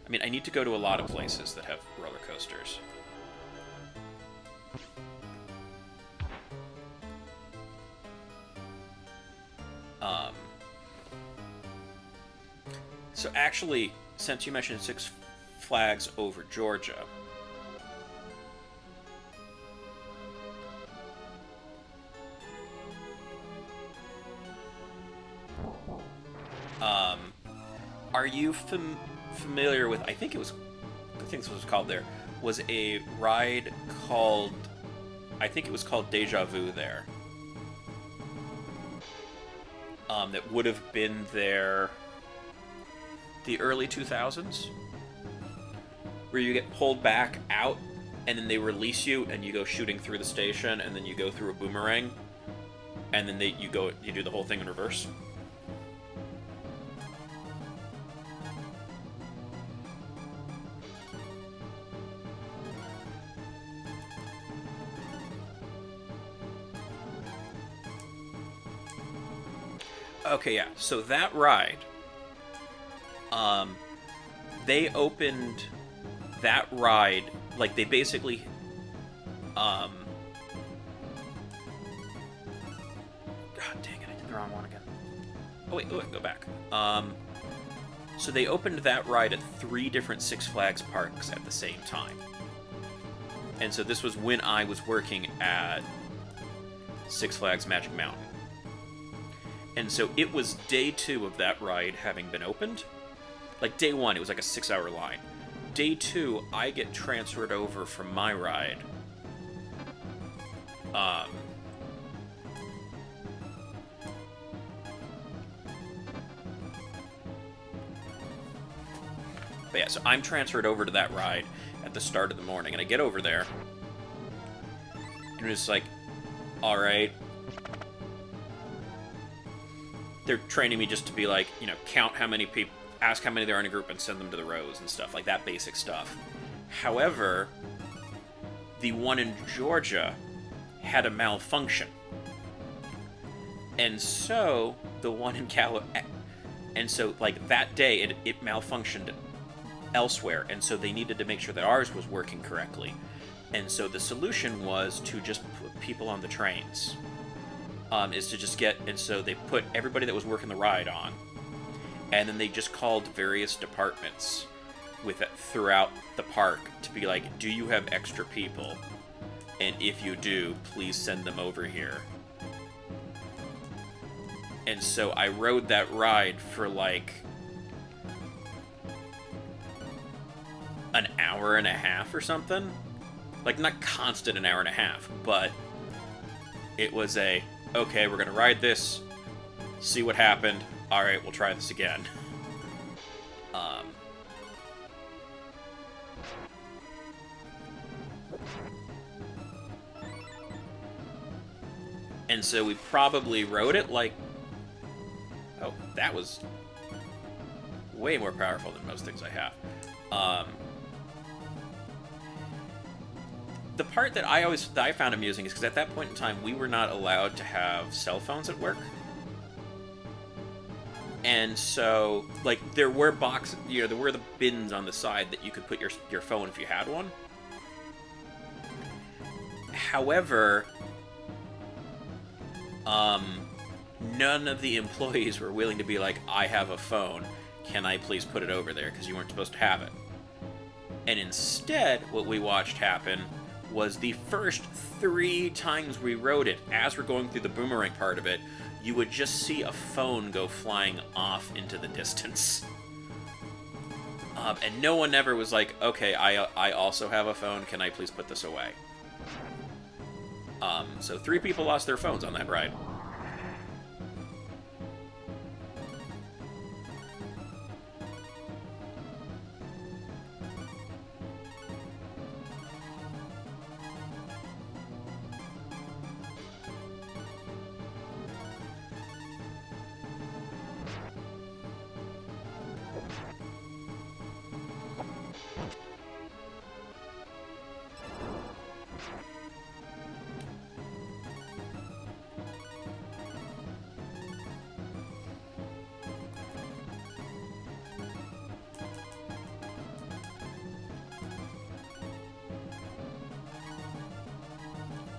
I mean, I need to go to a lot of places that have roller coasters. So actually, since you mentioned Six Flags over Georgia, are you familiar with, I think this was called there, was a ride called, I think it was called Deja Vu there. That would have been there the early 2000s, where you get pulled back out and then they release you and you go shooting through the station and then you go through a boomerang and then you do the whole thing in reverse. Okay, yeah. So that ride, they opened that ride, like, they basically, God dang it, I did the wrong one again. Oh, wait, go back. So they opened that ride at 3 different Six Flags parks at the same time. And so this was when I was working at Six Flags Magic Mountain. And so it was day 2 of that ride having been opened. Like, day 1, it was like a 6-hour line. Day 2, I get transferred over from my ride. But yeah, so I'm transferred over to that ride at the start of the morning, and I get over there, and it's like, alright. They're training me just to be like, you know, count how many people, ask how many there are in a group, and send them to the rows and stuff, like that basic stuff. However, the one in Georgia had a malfunction. And so, the one in and so, like, that day, it malfunctioned elsewhere, and so they needed to make sure that ours was working correctly. And so the solution was to just put people on the trains. Is to just get, and so they put everybody that was working the ride on, and then they just called various departments with it throughout the park to be like, do you have extra people? And if you do, please send them over here. And so I rode that ride for like an hour and a half or something. Like, not constant an hour and a half, but it was a, okay, we're gonna ride this, see what happened, alright, we'll try this again. And so we probably rode it like, oh, that was way more powerful than most things I have. The part that I found amusing is because at that point in time, we were not allowed to have cell phones at work. And so, like, there were boxes, you know, there were the bins on the side that you could put your phone if you had one. However, none of the employees were willing to be like, I have a phone, can I please put it over there, because you weren't supposed to have it. And instead, what we watched happen was the first 3 times we rode it, as we're going through the boomerang part of it, you would just see a phone go flying off into the distance. And no one ever was like, okay, I also have a phone, can I please put this away? So 3 people lost their phones on that ride.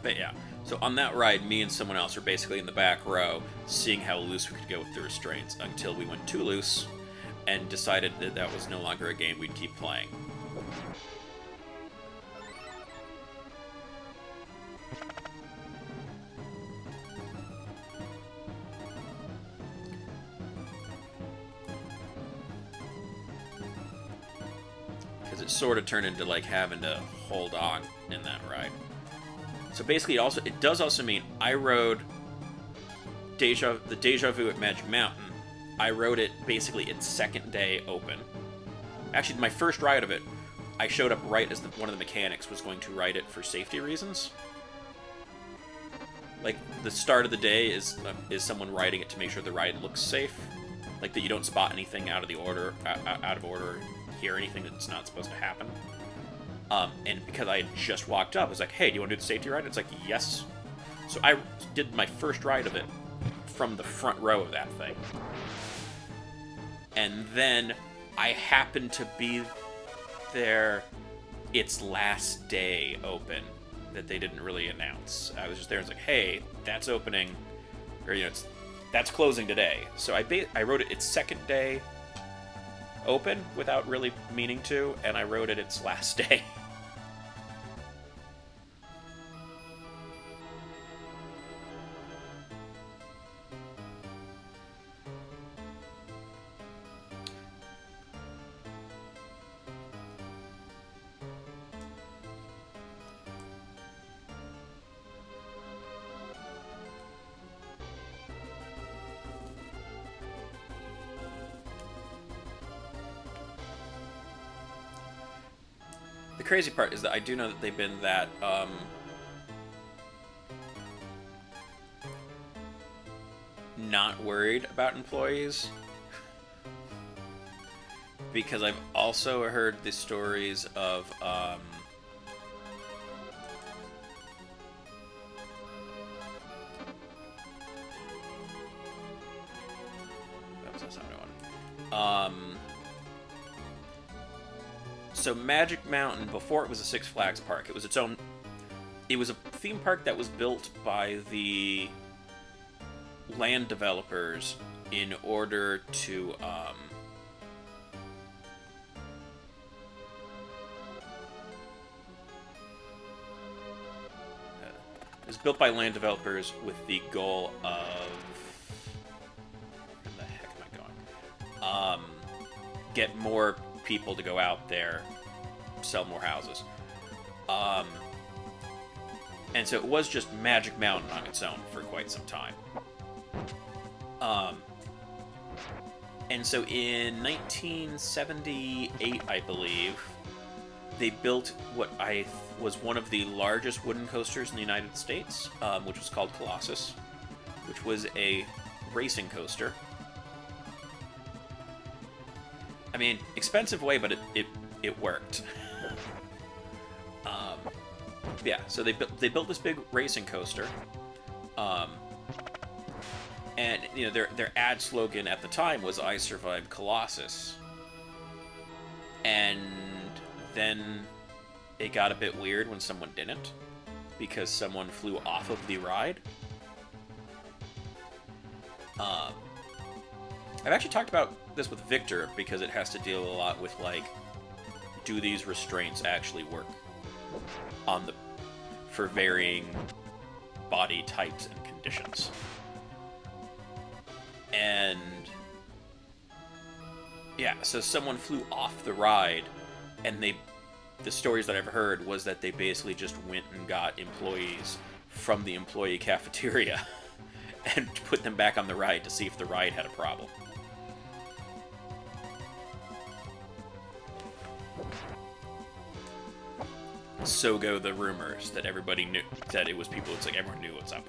But yeah, so on that ride, me and someone else were basically in the back row, seeing how loose we could go with the restraints, until we went too loose, and decided that that was no longer a game we'd keep playing. Because it sort of turned into, like, having to hold on in that ride. So basically, it does also mean I rode the Deja Vu at Magic Mountain. I rode it basically its second day open. Actually, my first ride of it, I showed up right as one of the mechanics was going to ride it for safety reasons. Like, the start of the day is someone riding it to make sure the ride looks safe. Like, that you don't spot anything out of order, hear anything that's not supposed to happen. And because I had just walked up, I was like, hey, do you want to do the safety ride? It's like, yes. So I did my first ride of it from the front row of that thing. And then I happened to be there its last day open that they didn't really announce. I was just there and was like, hey, that's opening, or, you know, that's closing today. So I wrote it its second day open without really meaning to, and I wrote it its last day. The crazy part is that I do know that they've been that, not worried about employees. Because I've also heard the stories of, so Magic Mountain, before it was a Six Flags park, it was its own... It was a theme park that was built by the land developers in order to, it was built by land developers with the goal of... Where the heck am I going? Get more people to go out there, sell more houses. And so it was just Magic Mountain on its own for quite some time. And so in 1978, I believe, they built what was one of the largest wooden coasters in the United States, which was called Colossus, which was a racing coaster. I mean, expensive way, but it worked. Yeah, so they built this big racing coaster, and you know their ad slogan at the time was "I survived Colossus," and then it got a bit weird when someone didn't, because someone flew off of the ride. I've actually talked about this with Victor because it has to deal a lot with, like, do these restraints actually work on for varying body types and conditions. And yeah, so someone flew off the ride, and the stories that I've heard was that they basically just went and got employees from the employee cafeteria and put them back on the ride to see if the ride had a problem. So go the rumors that everybody knew, that it was people, it's like everyone knew what's up.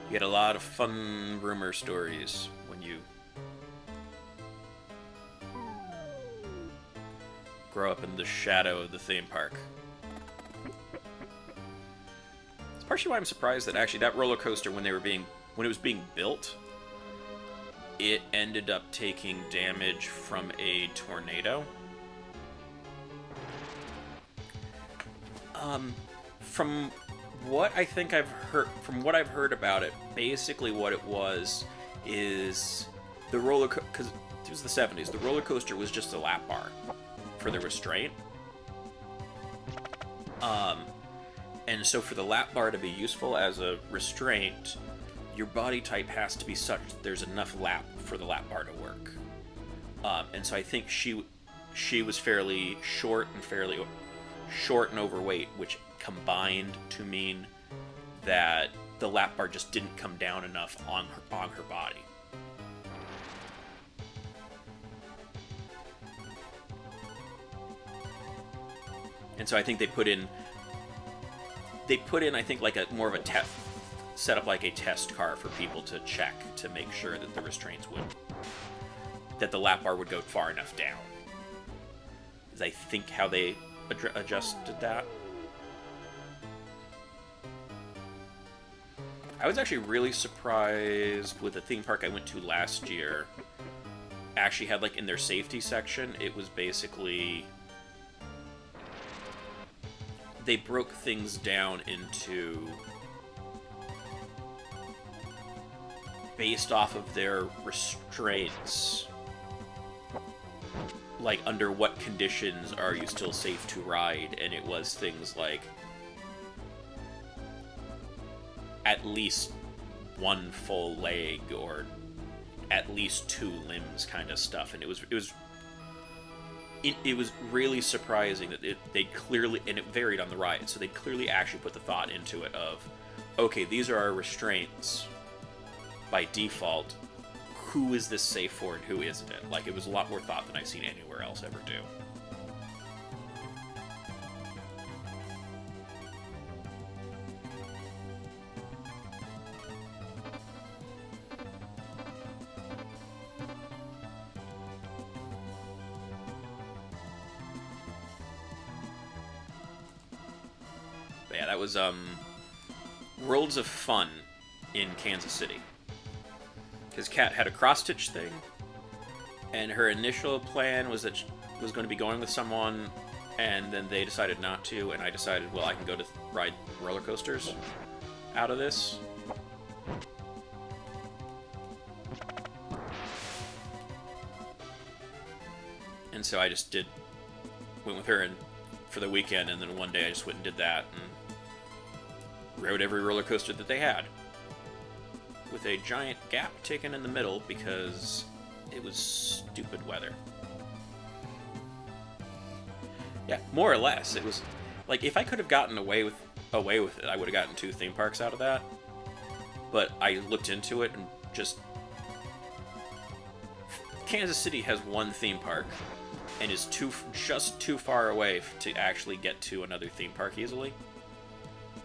You get a lot of fun rumor stories when you grow up in the shadow of the theme park. It's partially why I'm surprised that actually that roller coaster, when it was being built, it ended up taking damage from a tornado. From what I think I've heard about it, basically what it was is the roller coaster, because it was the 70s, the roller coaster was just a lap bar for the restraint. And so for the lap bar to be useful as a restraint, your body type has to be such that there's enough lap for the lap bar to work. And so I think she was fairly short and overweight, which combined to mean that the lap bar just didn't come down enough on her body. And so I think they put in I think like more of a test, set up like a test car for people to check to make sure that the restraints that the lap bar would go far enough down. Is I think how they adjusted that. I was actually really surprised with the theme park I went to last year. Actually had, like, in their safety section, it was basically... They broke things down into... based off of their restraints. Like, under what conditions are you still safe to ride? And it was things like... at least one full leg, or at least 2 limbs kind of stuff. And it was really surprising that they clearly, and it varied on the ride, so they clearly actually put the thought into it of, okay, these are our restraints by default. Who is this safe for and who isn't it? Like, it was a lot more thought than I've seen anywhere else ever do. But yeah, that was Worlds of Fun in Kansas City. Because Kat had a cross-stitch thing, and her initial plan was that she was going to be going with someone, and then they decided not to, and I decided, well, I can go to ride roller coasters out of this. And so I just went with her for the weekend, and then one day I just went and did that, and rode every roller coaster that they had. With a giant gap taken in the middle because it was stupid weather. Yeah, more or less. It was like, if I could have gotten away with it, I would have gotten 2 theme parks out of that. But I looked into it and just... Kansas City has 1 theme park and is just too far away to actually get to another theme park easily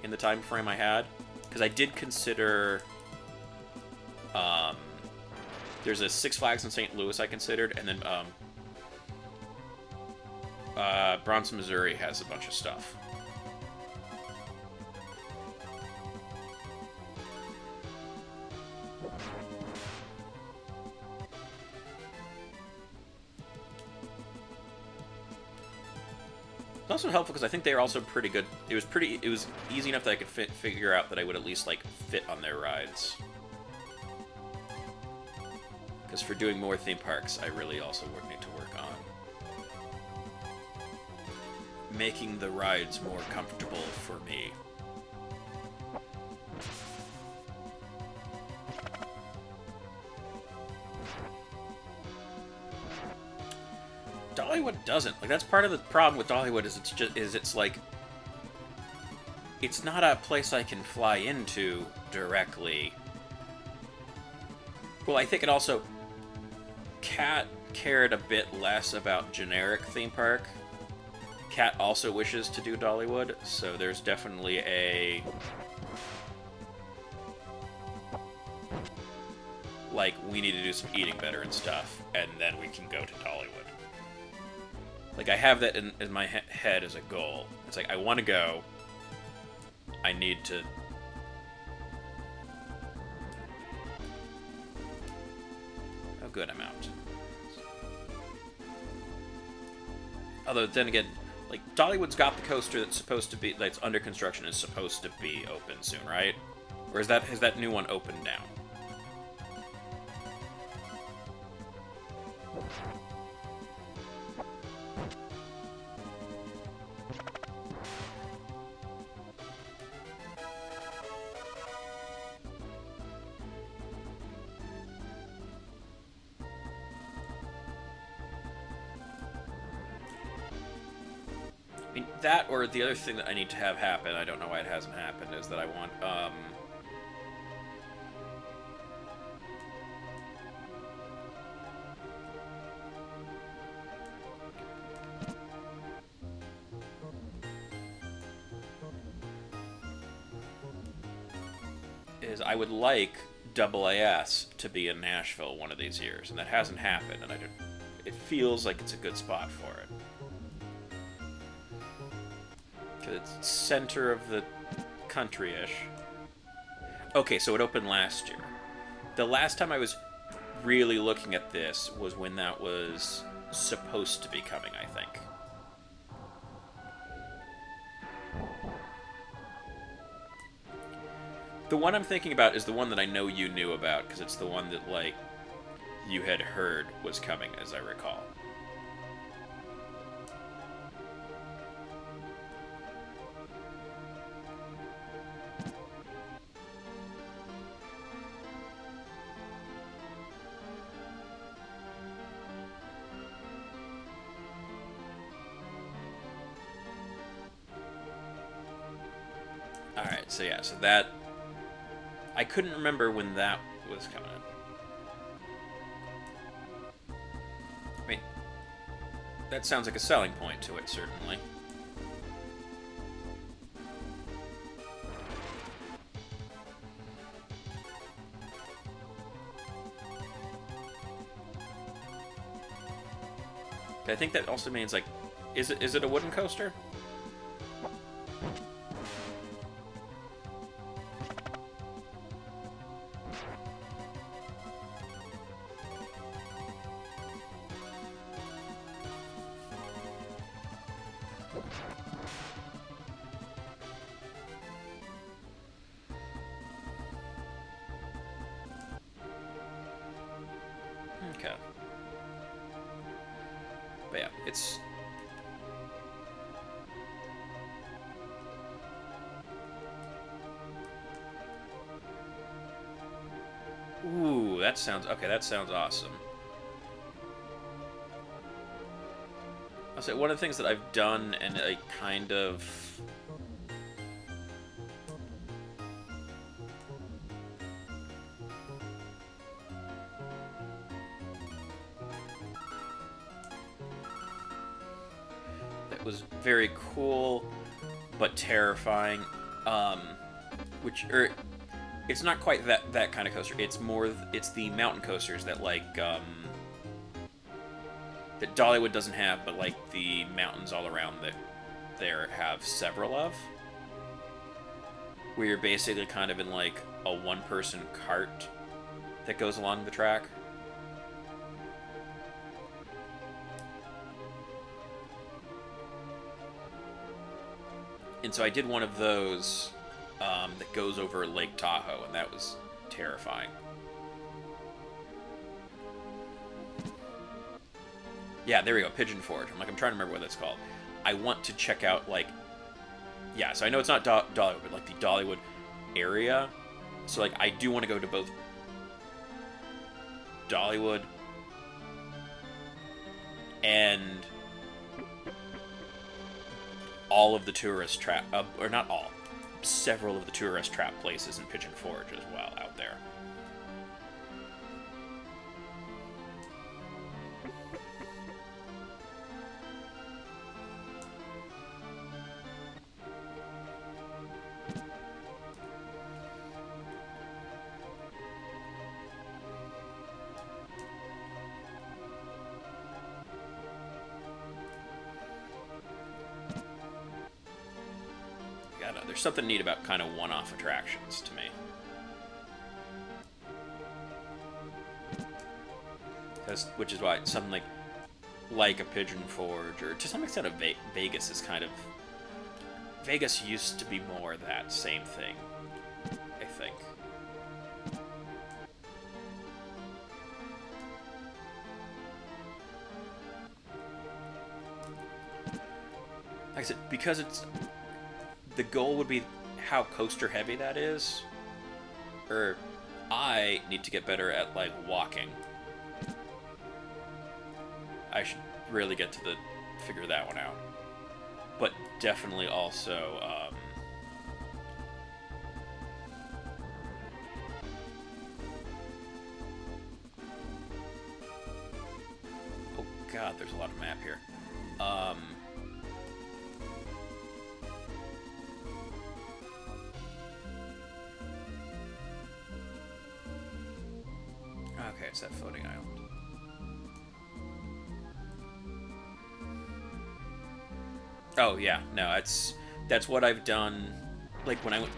in the time frame I had. Because I did consider... there's a Six Flags in St. Louis I considered, and then Bronson, Missouri has a bunch of stuff. It's also helpful because I think they were also pretty good. It was easy enough that I could figure out that I would at least, like, fit on their rides. Because for doing more theme parks, I really also would need to work on making the rides more comfortable for me. Dollywood doesn't. Like, that's part of the problem with Dollywood is it's like, it's not a place I can fly into directly. Well, I think it also... Kat cared a bit less about generic theme park. Kat also wishes to do Dollywood, so there's definitely a... like, we need to do some eating better and stuff, and then we can go to Dollywood. Like, I have that in my head as a goal. It's like, I want to go. I need to... a good amount. Although, then again, like, Dollywood's got the coaster that's supposed to be... that's under construction is supposed to be open soon, right? Or has that new one opened now? I mean, that, or the other thing that I need to have happen, I don't know why it hasn't happened, is that I want, is I would like AAS to be in Nashville one of these years, and that hasn't happened, and it feels like it's a good spot for it. Because it's center of the country-ish. Okay, so it opened last year. The last time I was really looking at this was when that was supposed to be coming, I think. The one I'm thinking about is the one that I know you knew about, because it's the one that, like, you had heard was coming, as I recall. Alright, so yeah, so that... I couldn't remember when that was coming in. I mean, that sounds like a selling point to it, certainly. I think that also means, like, is it a wooden coaster? Okay. But yeah, it's... Ooh, that sounds... Okay, that sounds awesome. I'll say one of the things that I've done and I kind of... that was very cool, but terrifying. It's not quite that kind of coaster. It's more, it's the mountain coasters that, like, that Dollywood doesn't have, but, like, the mountains all around there have several of. Where you're basically kind of in, like, a one-person cart that goes along the track. And so I did one of those that goes over Lake Tahoe, and that was terrifying. Yeah, there we go, Pigeon Forge. I'm trying to remember what that's called. I want to check out, like... Yeah, so I know it's not Dollywood, but, like, the Dollywood area. So, like, I do want to go to both Dollywood and all of the tourist trap... or not all. Several of the tourist trap places in Pigeon Forge as well out there. There's something neat about kind of one-off attractions to me. Which is why something like a Pigeon Forge, or to some extent Vegas is kind of... Vegas used to be more that same thing, I think. Like I said, because it's... The goal would be how coaster heavy that is. Or I need to get better at, like, walking. I should really get to figure that one out. But definitely also, oh god, there's a lot of map here. Okay, it's that floating island. Oh yeah, no, that's what I've done. Like when I went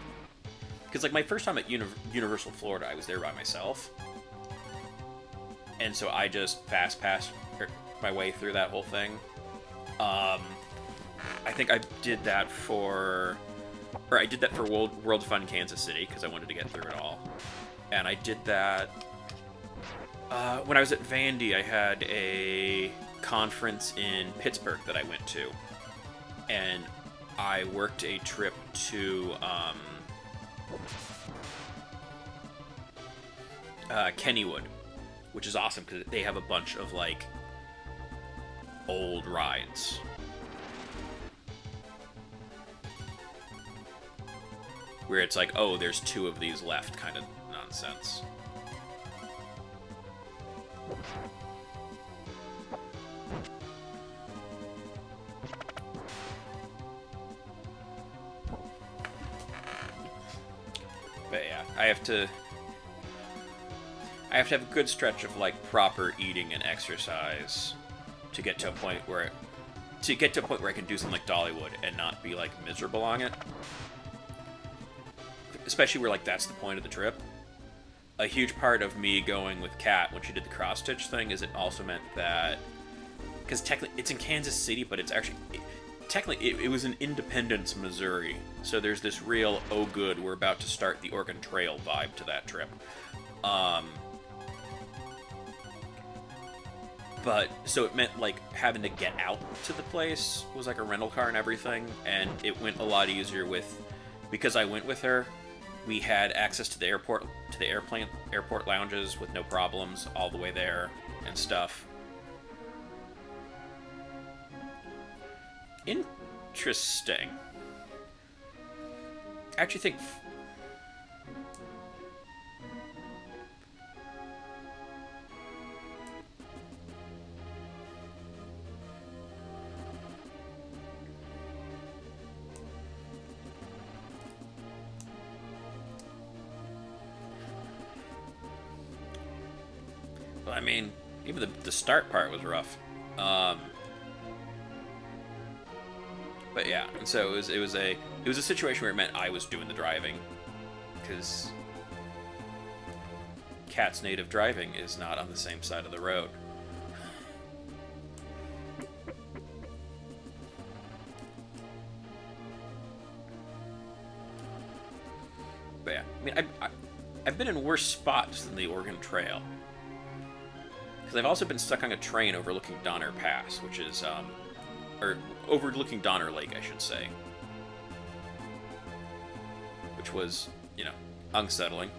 Because, like, my first time at Universal Florida, I was there by myself. And so I just fast passed my way through that whole thing. I think I did that for... Or I did that for World Fun Kansas City, because I wanted to get through it all. And I did that... when I was at Vandy, I had a conference in Pittsburgh that I went to. And I worked a trip to... Kennywood, which is awesome because they have a bunch of like old rides. Where it's like, oh, there's 2 of these left kind of nonsense. But yeah, I have to have a good stretch of like proper eating and exercise to get to a point where I can do something like Dollywood and not be like miserable on it. Especially where like that's the point of the trip. A huge part of me going with Kat when she did the cross stitch thing is it also meant that, because technically it's in Kansas City, but it's actually it was in Independence, Missouri. So there's this real, oh good, we're about to start the Oregon Trail vibe to that trip. But, so it meant, like, having to get out to the place was like a rental car and everything, and it went a lot easier because I went with her, we had access to the airport lounges with no problems all the way there and stuff. Interesting. I actually think... I mean, even the start part was rough. But yeah, and so it was a situation where it meant I was doing the driving, because Kat's native driving is not on the same side of the road. But yeah, I mean, I've been in worse spots than the Oregon Trail. Because I've also been stuck on a train overlooking Donner Pass, which is, or overlooking Donner Lake, I should say. Which was, you know, unsettling.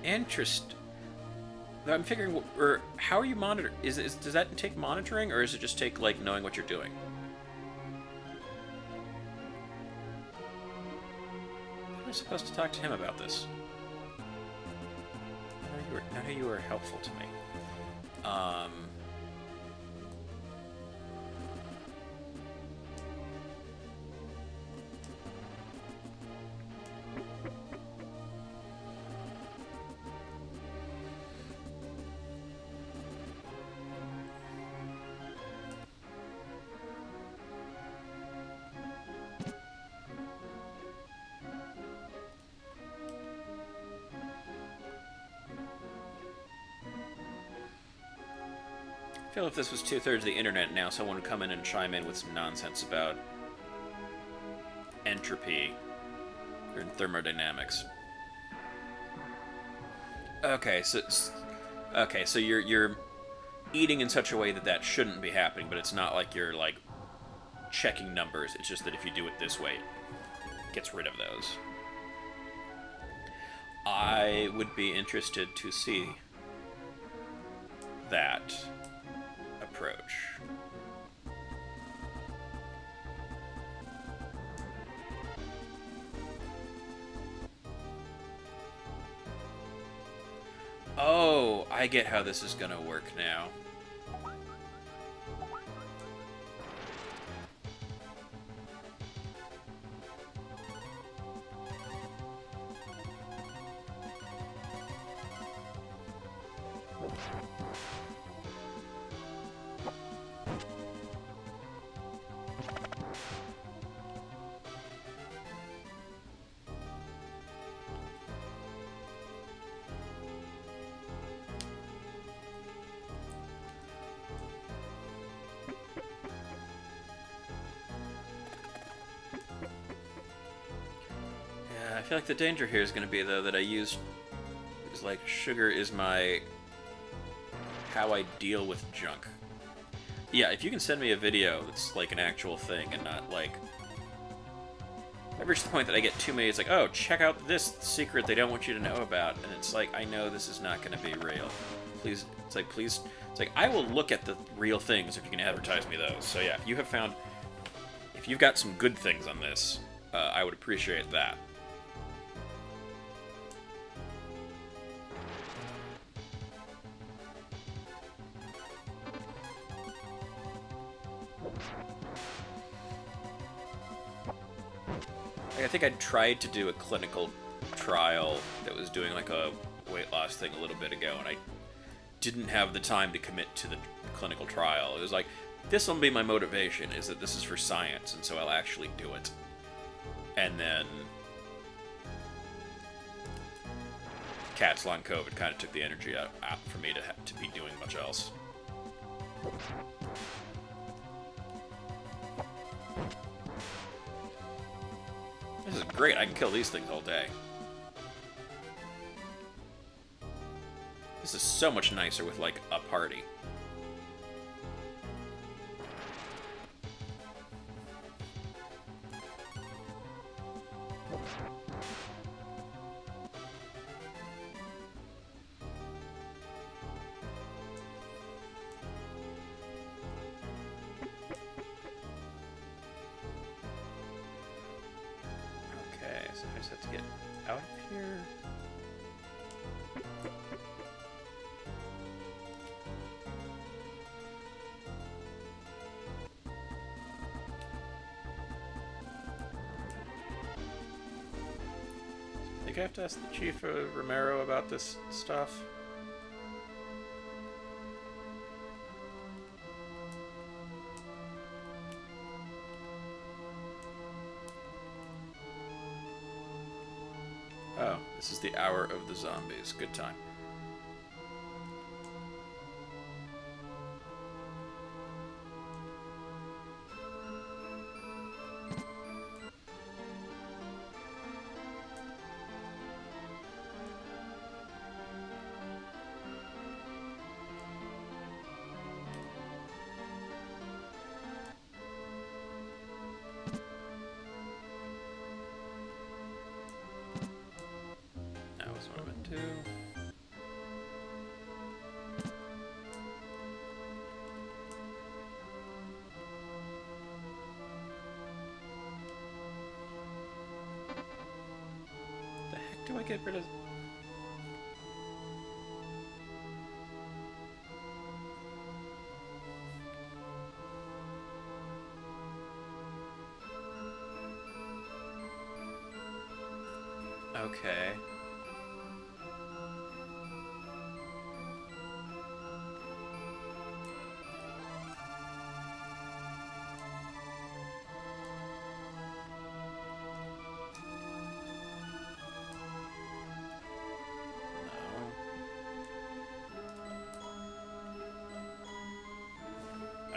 Interest. I'm figuring, or how are you monitoring? Does that take monitoring, or does it just take, like, knowing what you're doing? How am I supposed to talk to him about this? None of you are helpful to me. I feel if this was 2/3 of the internet now, someone would come in and chime in with some nonsense about entropy or thermodynamics. Okay, so you're eating in such a way that shouldn't be happening, but it's not like you're like checking numbers. It's just that if you do it this way, it gets rid of those. I would be interested to see that approach. Oh, I get how this is gonna work now. feel like the danger here is going to be, though, that I use... Is like, sugar is my... how I deal with junk. Yeah, if you can send me a video that's like an actual thing and not like... I've reached the point that I get too many, it's like, oh, check out this secret they don't want you to know about. And it's like, I know this is not going to be real. Please, it's like, please... It's like, I will look at the real things if you can advertise me those. So yeah, if you have found... If you've got some good things on this, I would appreciate that. I think I tried to do a clinical trial that was doing like a weight loss thing a little bit ago, and I didn't have the time to commit to the clinical trial. It was like, this will be my motivation, is that this is for science, and so I'll actually do it. And then Cat's Long COVID kind of took the energy out for me to be doing much else. This is great. I can kill these things all day. This is so much nicer with, like, a party. So I just have to get out of here. I think I have to ask the Chief Romero about this stuff. Oh, this is the hour of the zombies. Good time. Do I get rid of... Okay.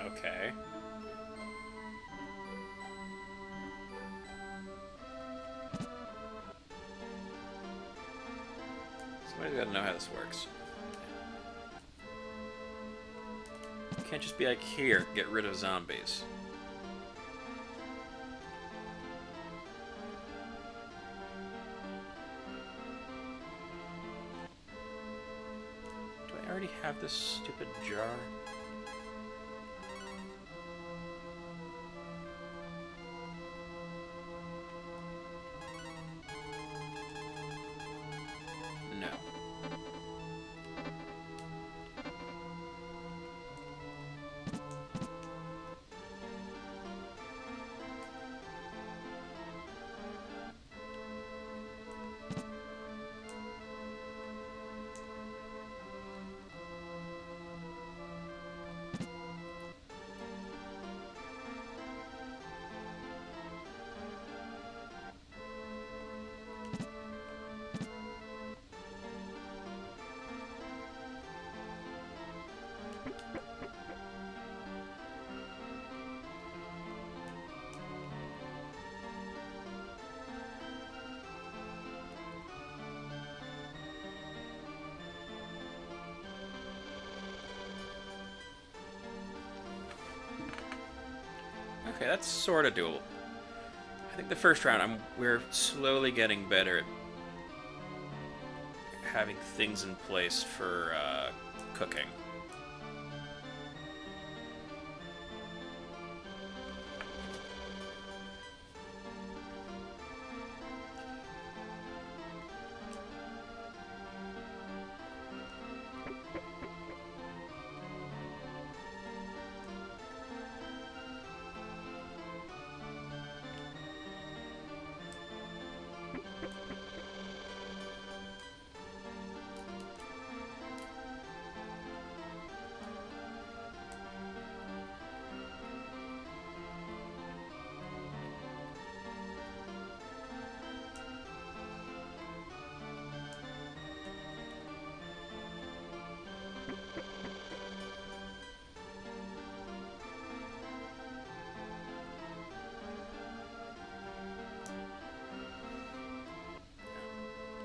Okay. Somebody's gotta know how this works. You can't just be like, here, get rid of zombies. Do I already have this stupid jar? Okay, that's sort of doable. I think the first round, we're slowly getting better at having things in place for cooking.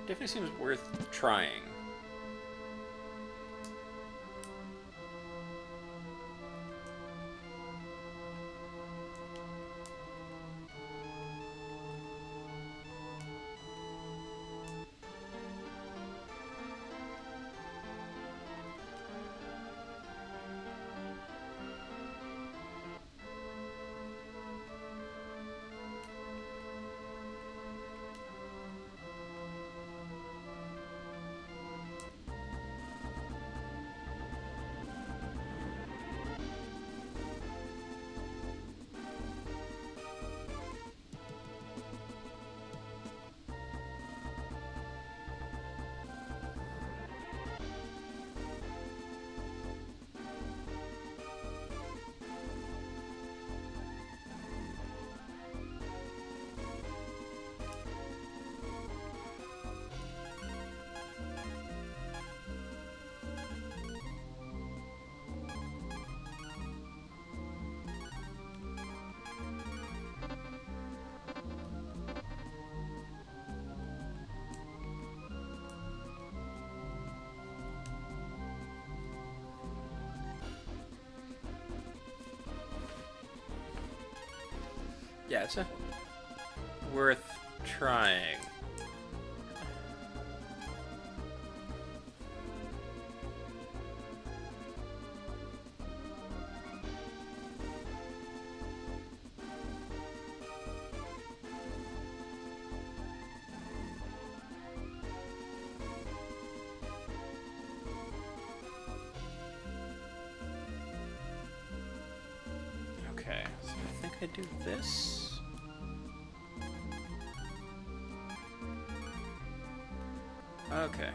Definitely seems worth trying. Yeah, it's worth trying. Okay, so I think I do this. Okay.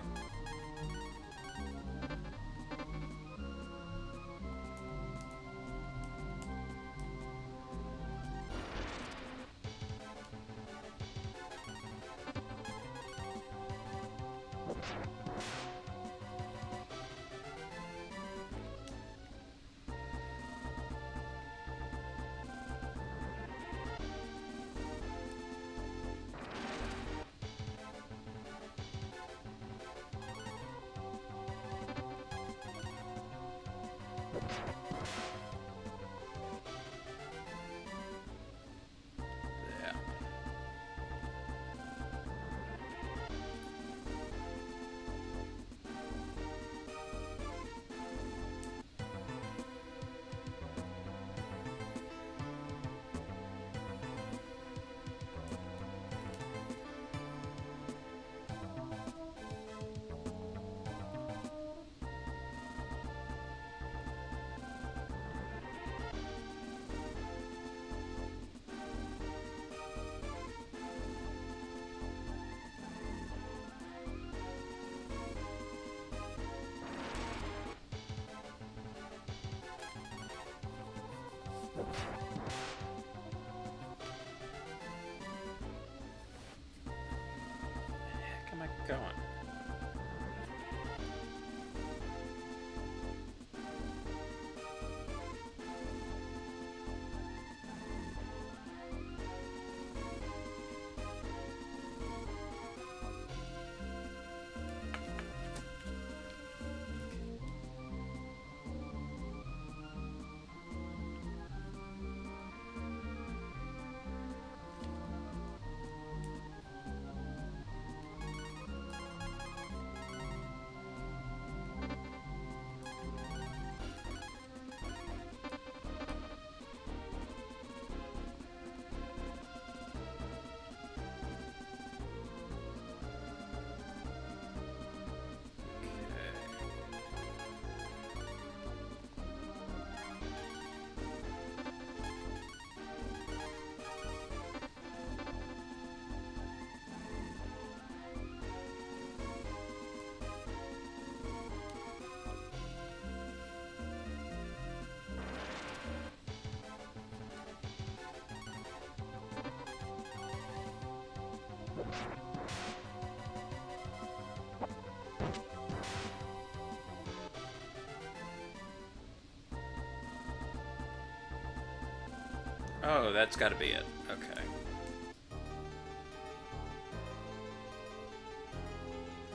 Oh, that's gotta be it. Okay.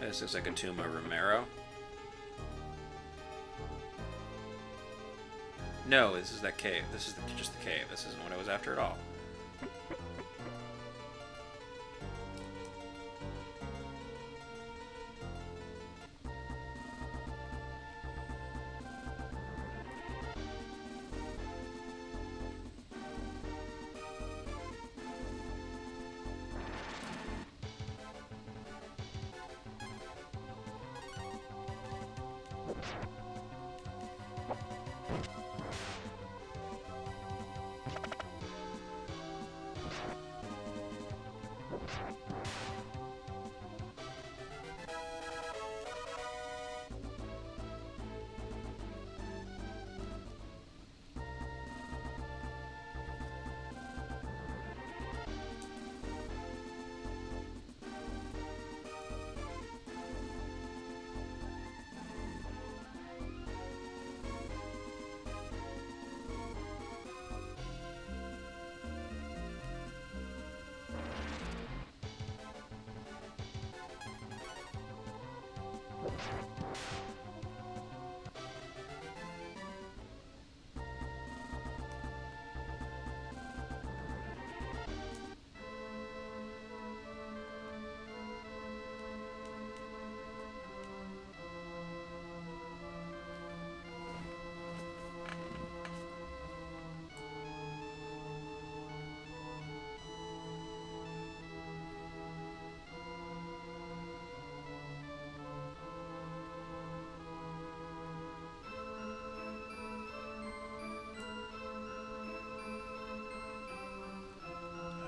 This looks like a tomb of Romero. No, this is that cave. This is just the cave. This isn't what I was after at all.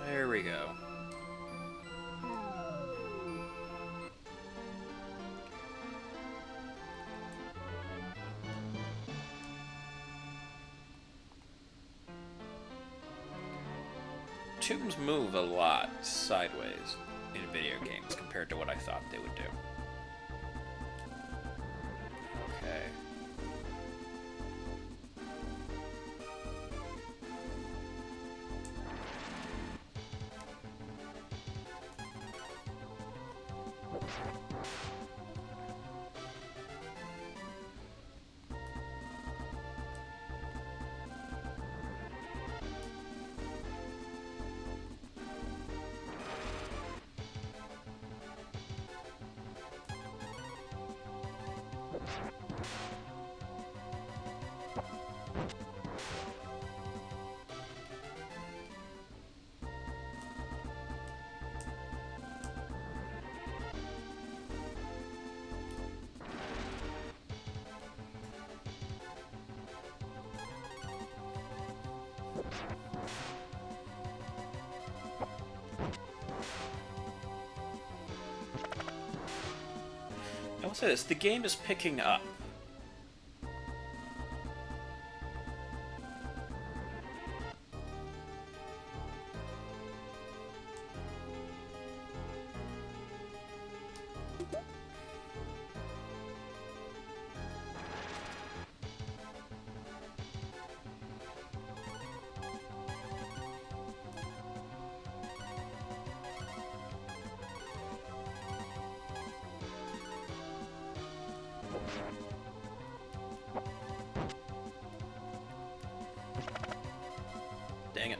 There we go. Tombs move a lot sideways in video games compared to what I thought they would do. Okay. I will say this, the game is picking up. Dang it.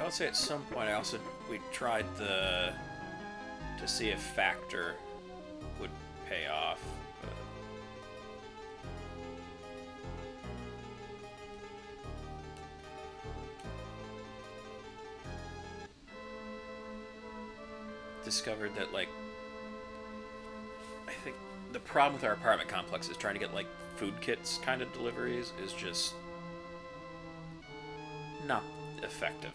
I would say at some point we tried to see if Factor would pay off. But discovered that, like, I think the problem with our apartment complex is trying to get, like, food kits kind of deliveries is just not effective.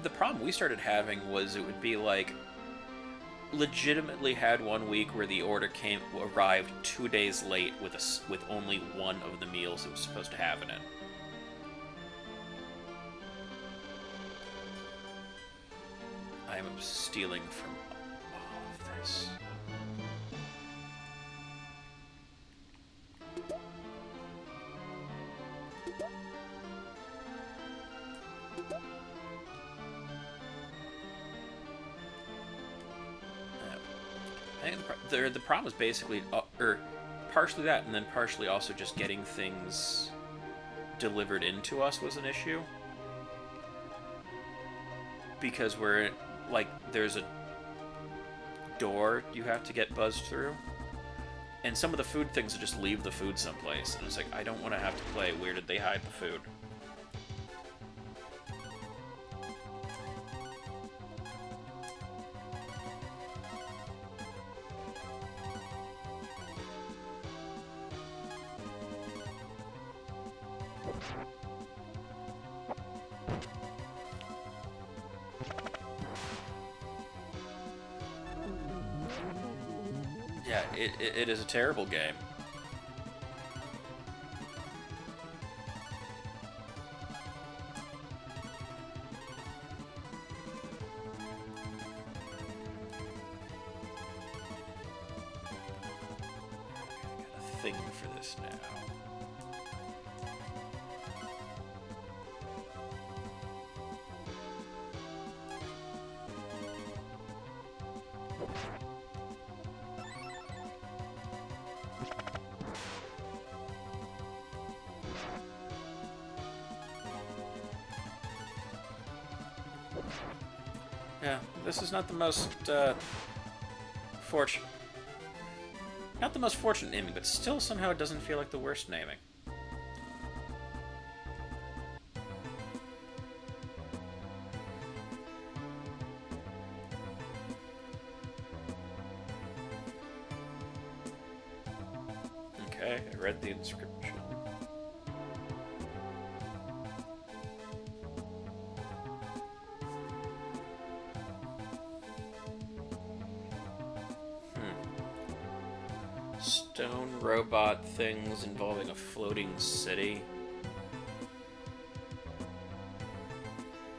The problem we started having was it would be like, legitimately had 1 week where the order arrived 2 days late with only one of the meals it was supposed to have in it. I am stealing from all of this. I think the problem is basically, or partially that, and then partially also just getting things delivered into us was an issue. Because we're, like, there's a door you have to get buzzed through. And some of the food things will just leave the food someplace. And it's like, I don't want to have to play where did they hide the food. Yeah, it is a terrible game. I got a thing for this now. Yeah, this is not the most fortunate. Not the most fortunate naming, but still somehow it doesn't feel like the worst naming. Okay, I read the inscription. Stone robot things involving a floating city.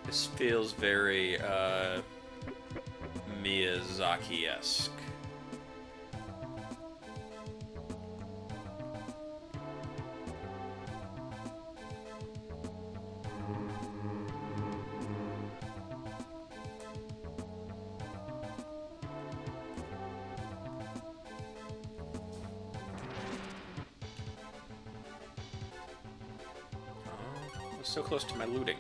This feels very Miyazaki-esque. So close to my looting.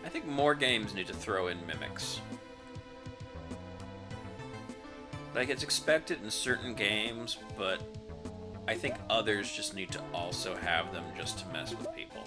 I think more games need to throw in mimics. Like, it's expected in certain games, but I think others just need to also have them just to mess with people.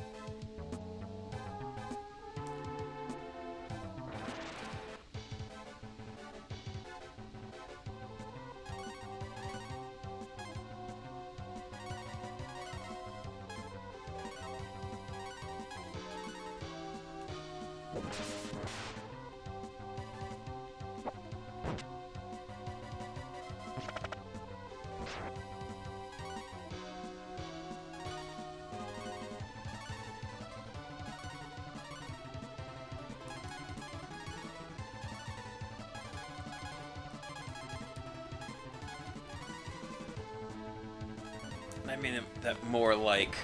I mean that more like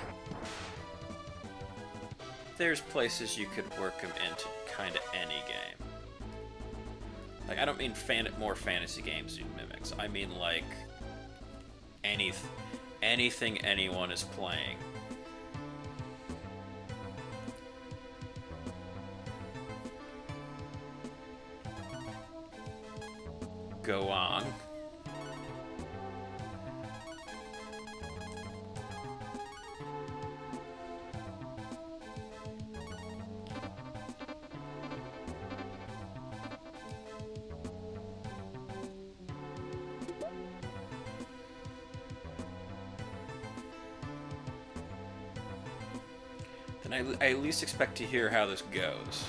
there's places you could work them into kind of any game. Like, I don't mean more fantasy games do mimics. I mean like anything anyone is playing. Go on. Then I at least expect to hear how this goes.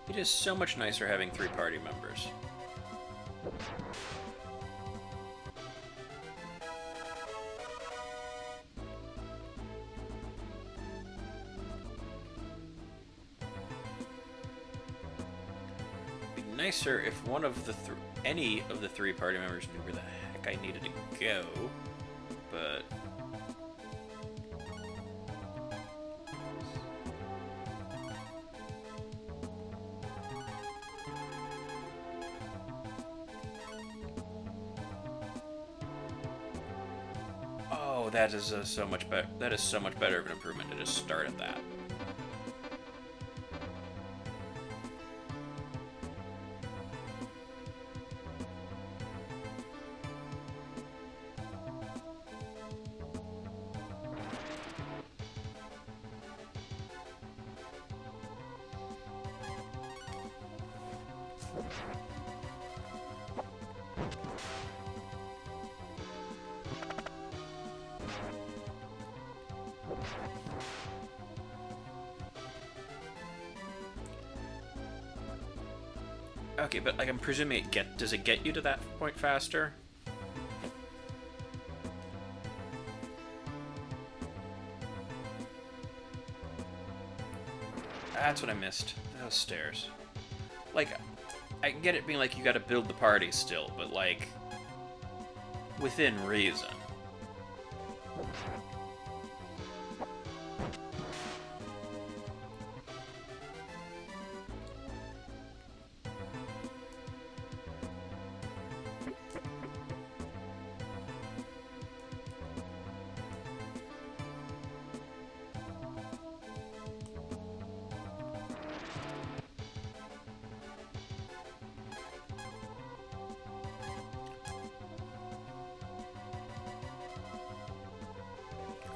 It is so much nicer having 3 party members. It'd be nicer if one of the any of the 3 party members knew where the heck I needed to go, but... Oh, that is so much better. That is so much better of an improvement to just start at that. Okay, but like I'm presuming does it get you to that point faster? That's what I missed. Those stairs. Like, I get it being like you gotta build the party still, but like within reason.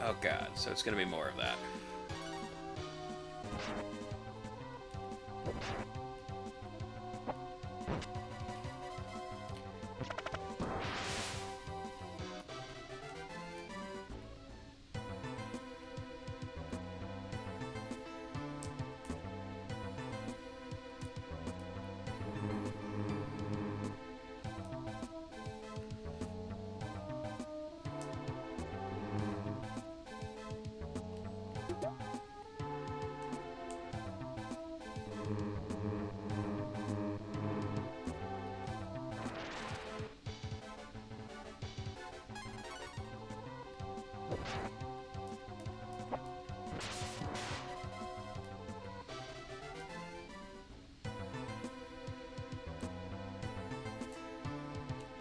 Oh god, so it's gonna be more of that.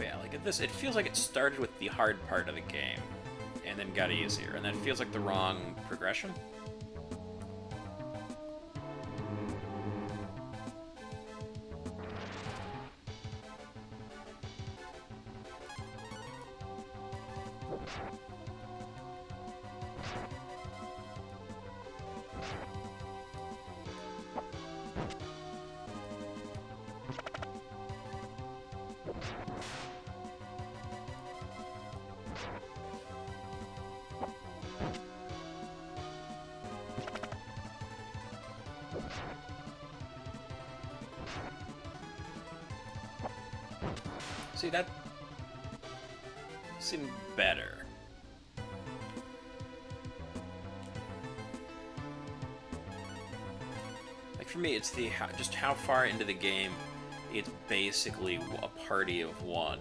Yeah, like at this, it feels like it started with the hard part of the game, and then got easier, and that feels like the wrong progression. See, that seemed better. Like for me, it's the just how far into the game it's basically a party of one.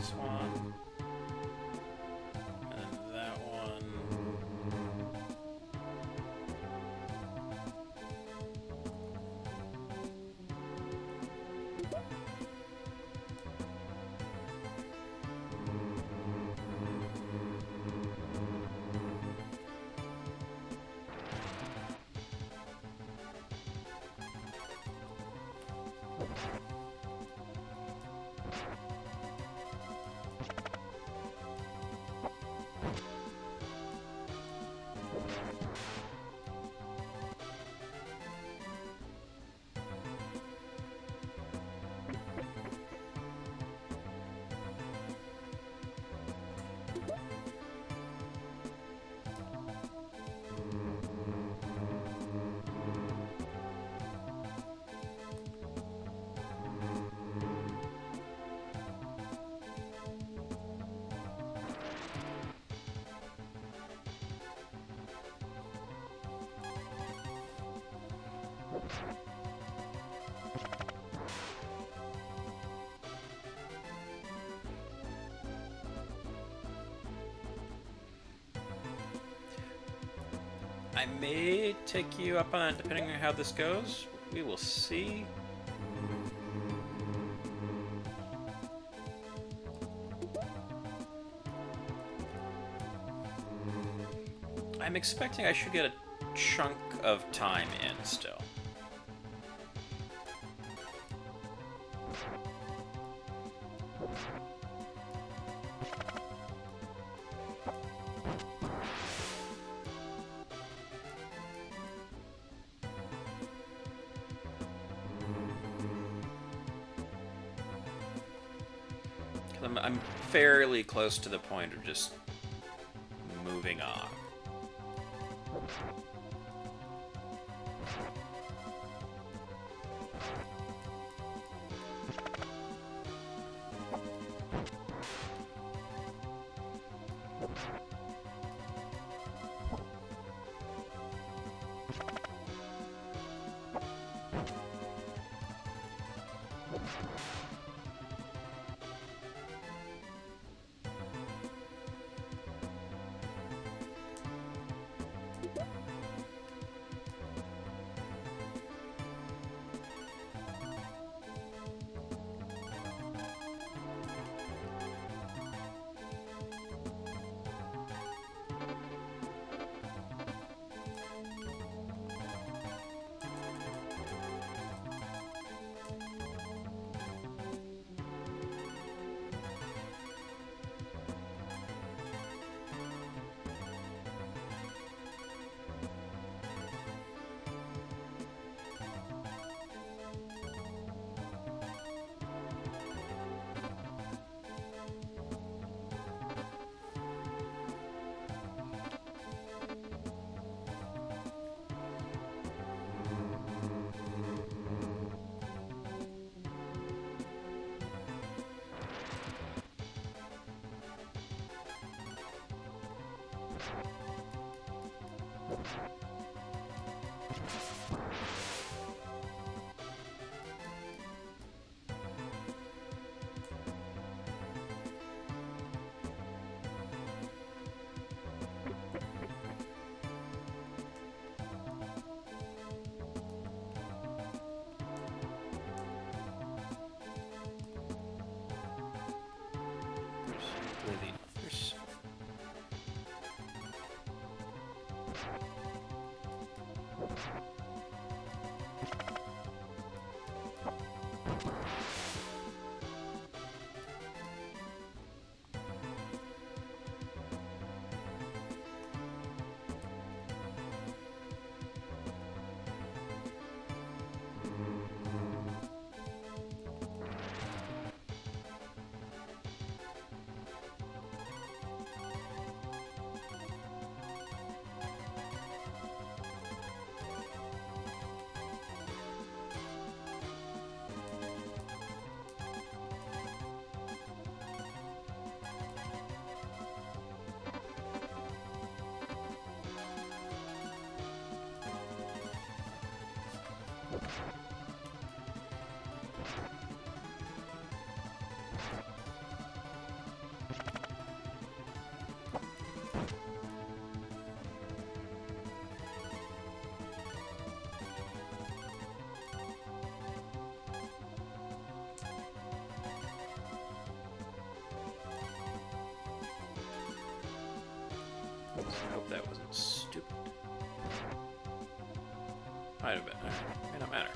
this one. And then that one. I may take you up on it depending on how this goes. We will see. I'm expecting I should get a chunk of time in still. I'm fairly close to the point of just moving on. hope that wasn't stupid. Might have been. May not matter.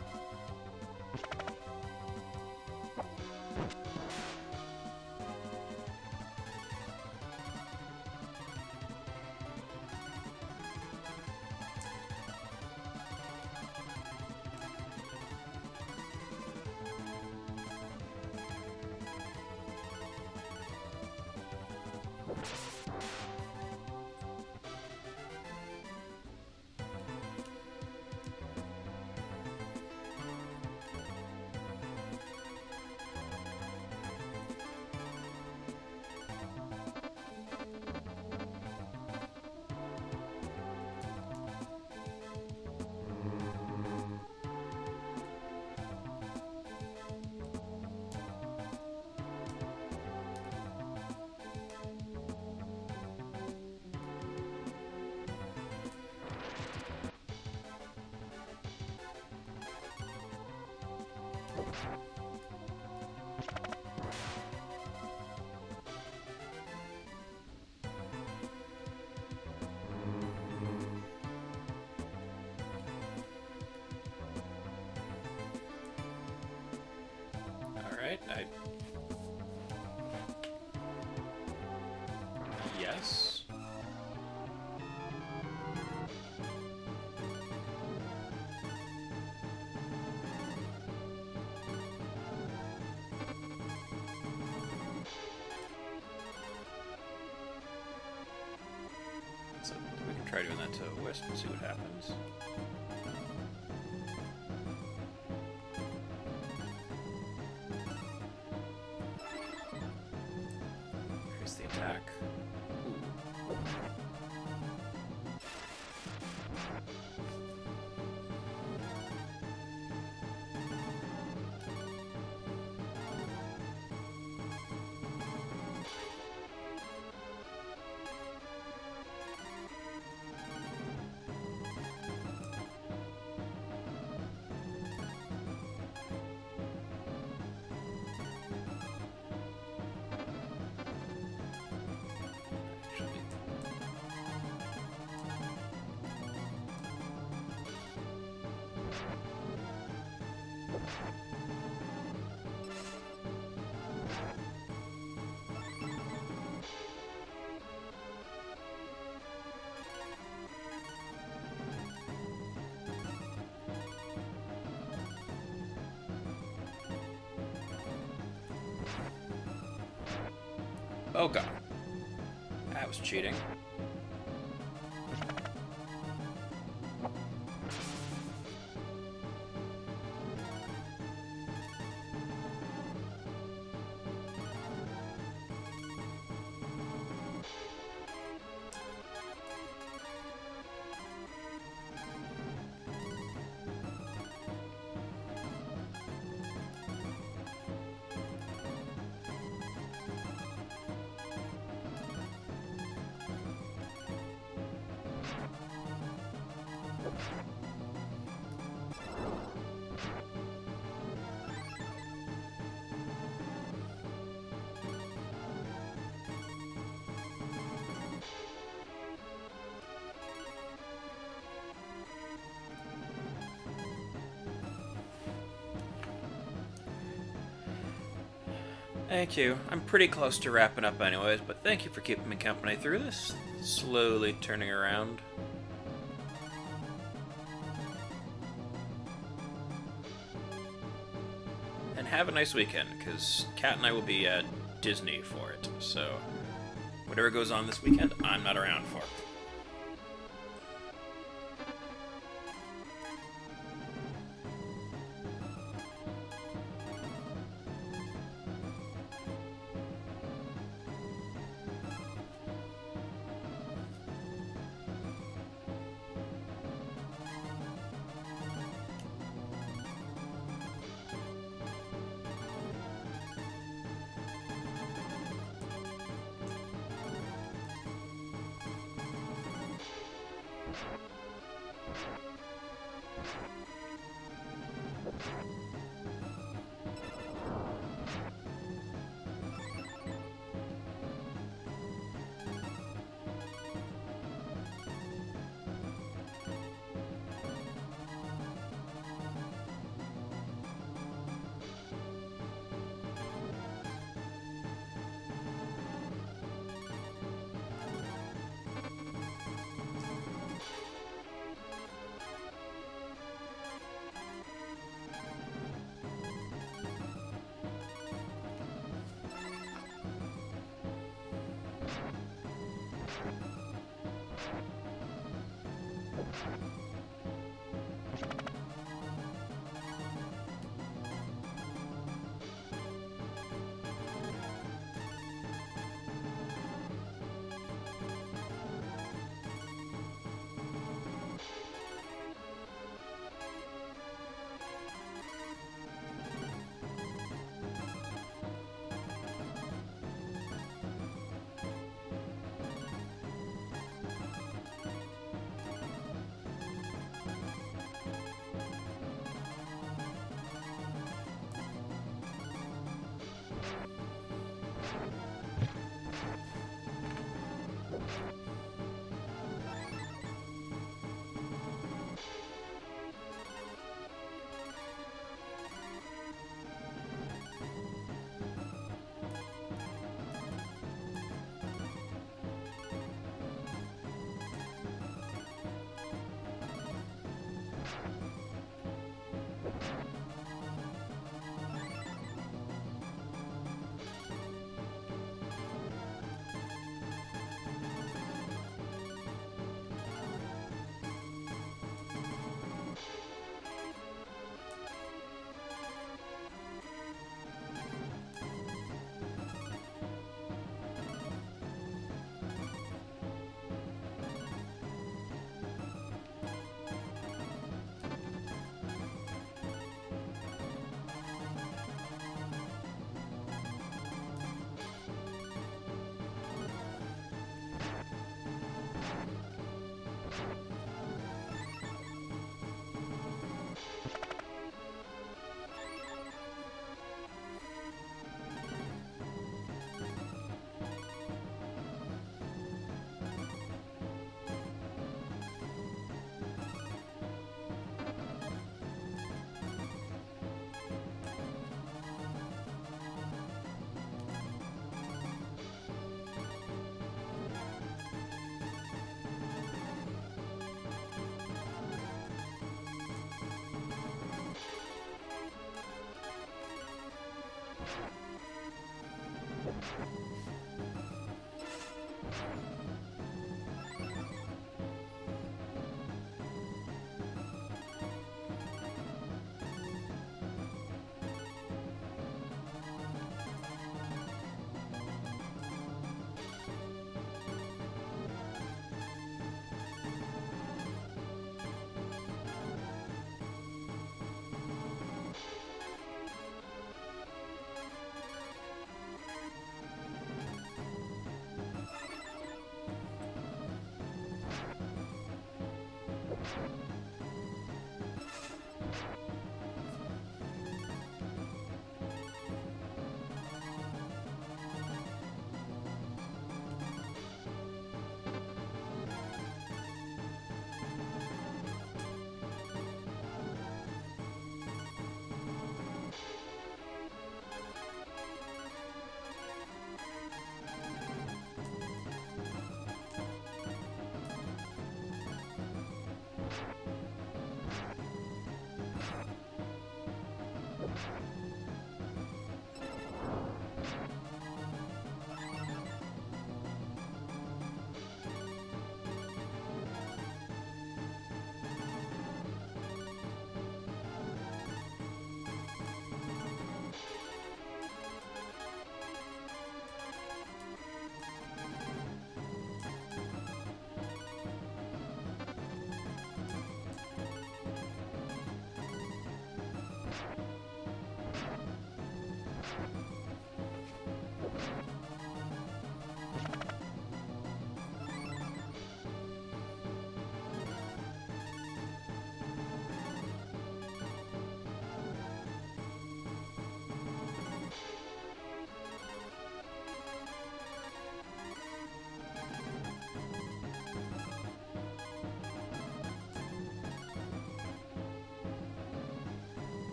Alright, Yes. So we can try doing that to Wisp and see what happens. Here's the attack. Ooh. Oh god. That was cheating. Thank you. I'm pretty close to wrapping up anyways, but thank you for keeping me company through this. Slowly turning around. And have a nice weekend, because Kat and I will be at Disney for it, so whatever goes on this weekend, I'm not around for.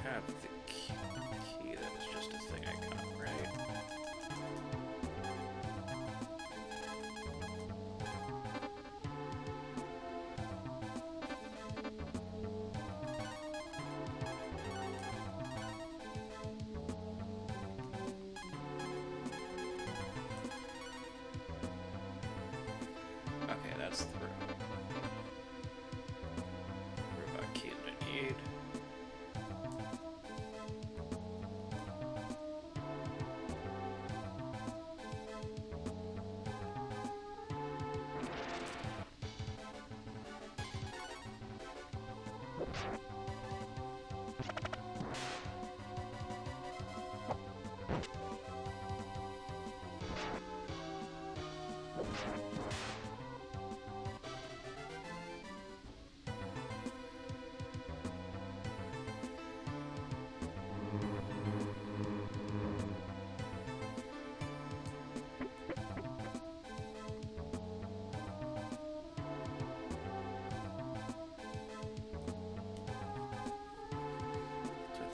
Have the key. That was just a thing I got, right? Okay, that's the robot key that I need.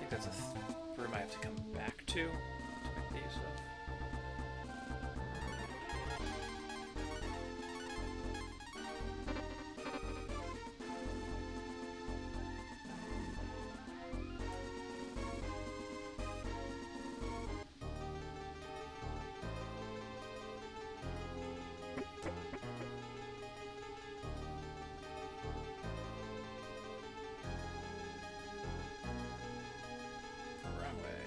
That's a room I have to come back to make the use of. Wrong way.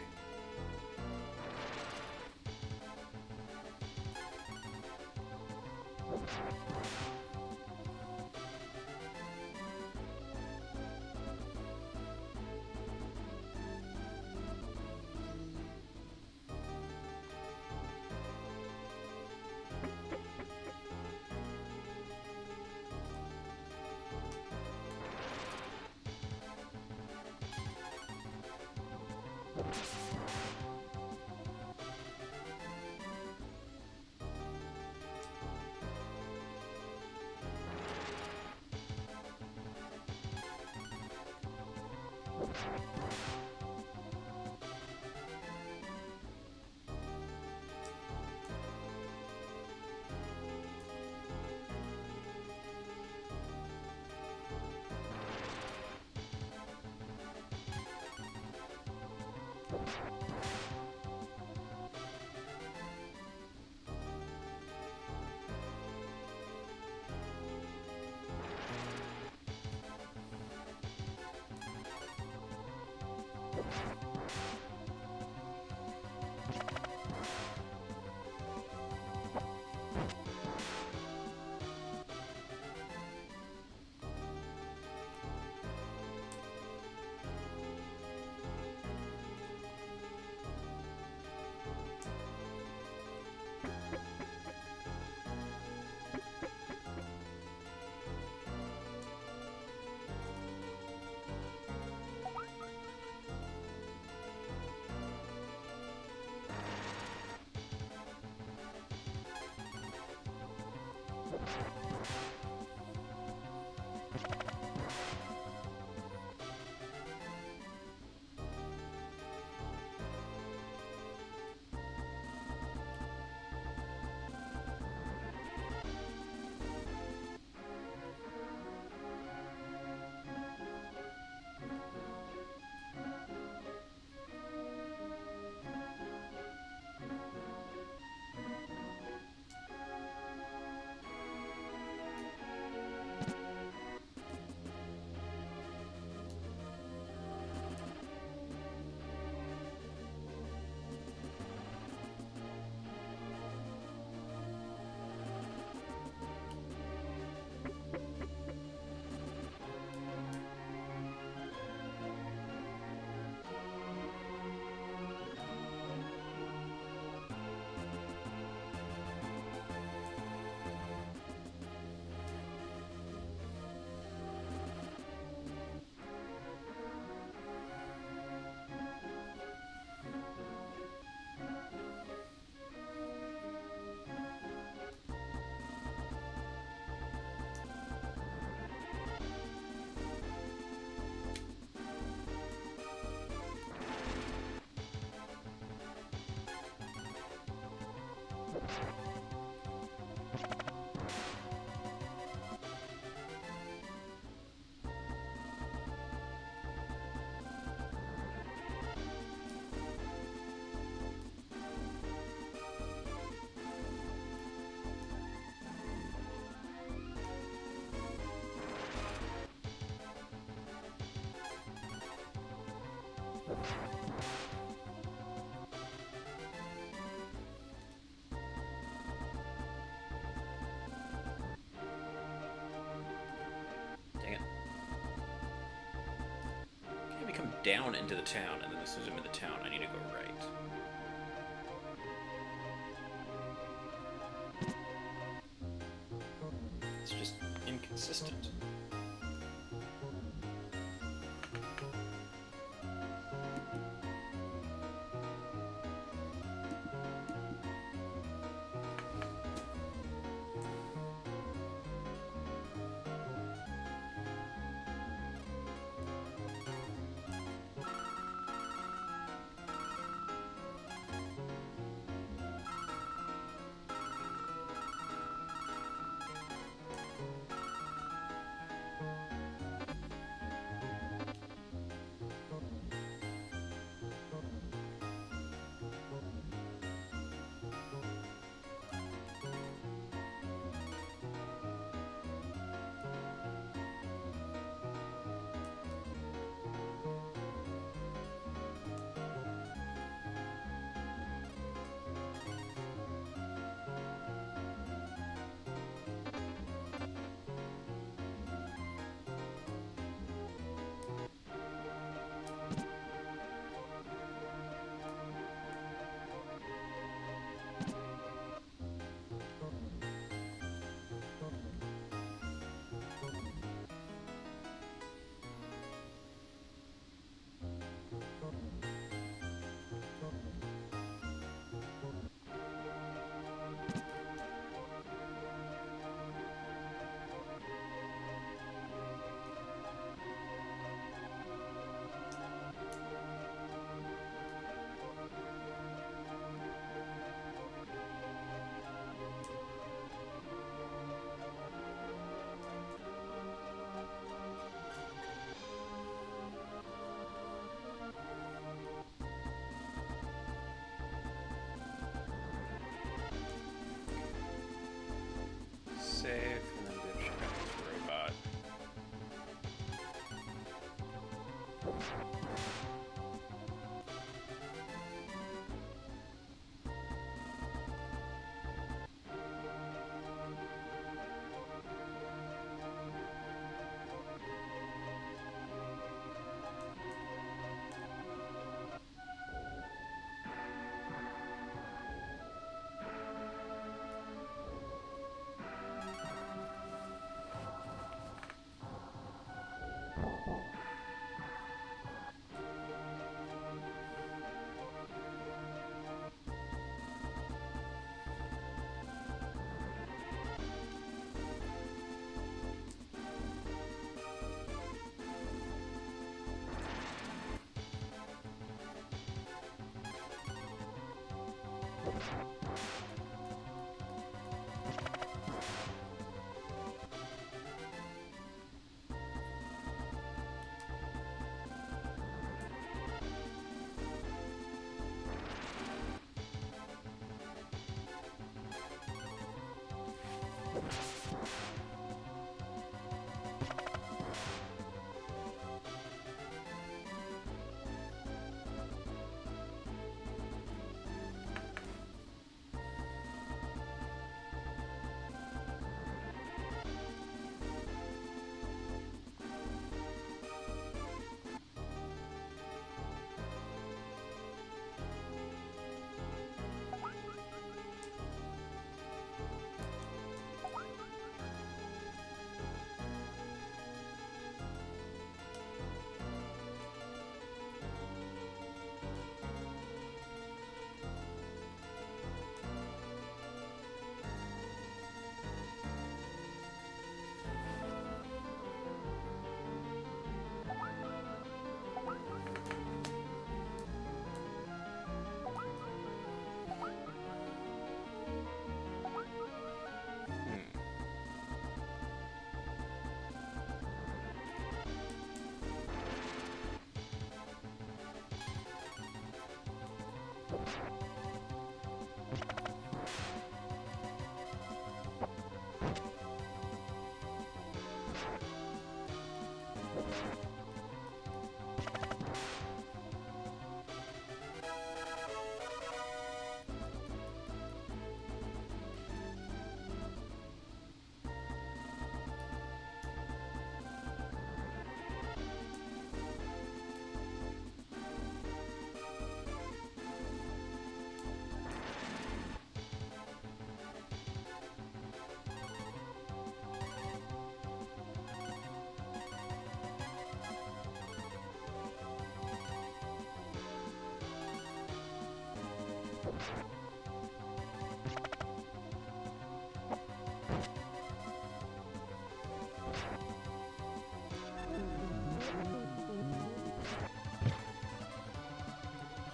down into the town, and then as soon as I'm in the town, I need to go right. It's just inconsistent.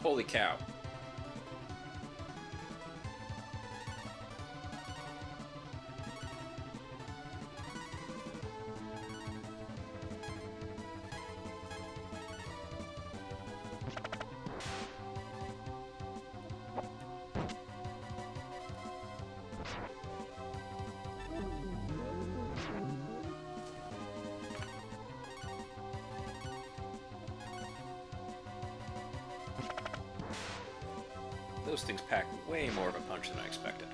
Holy cow. Those things pack way more of a punch than I expected.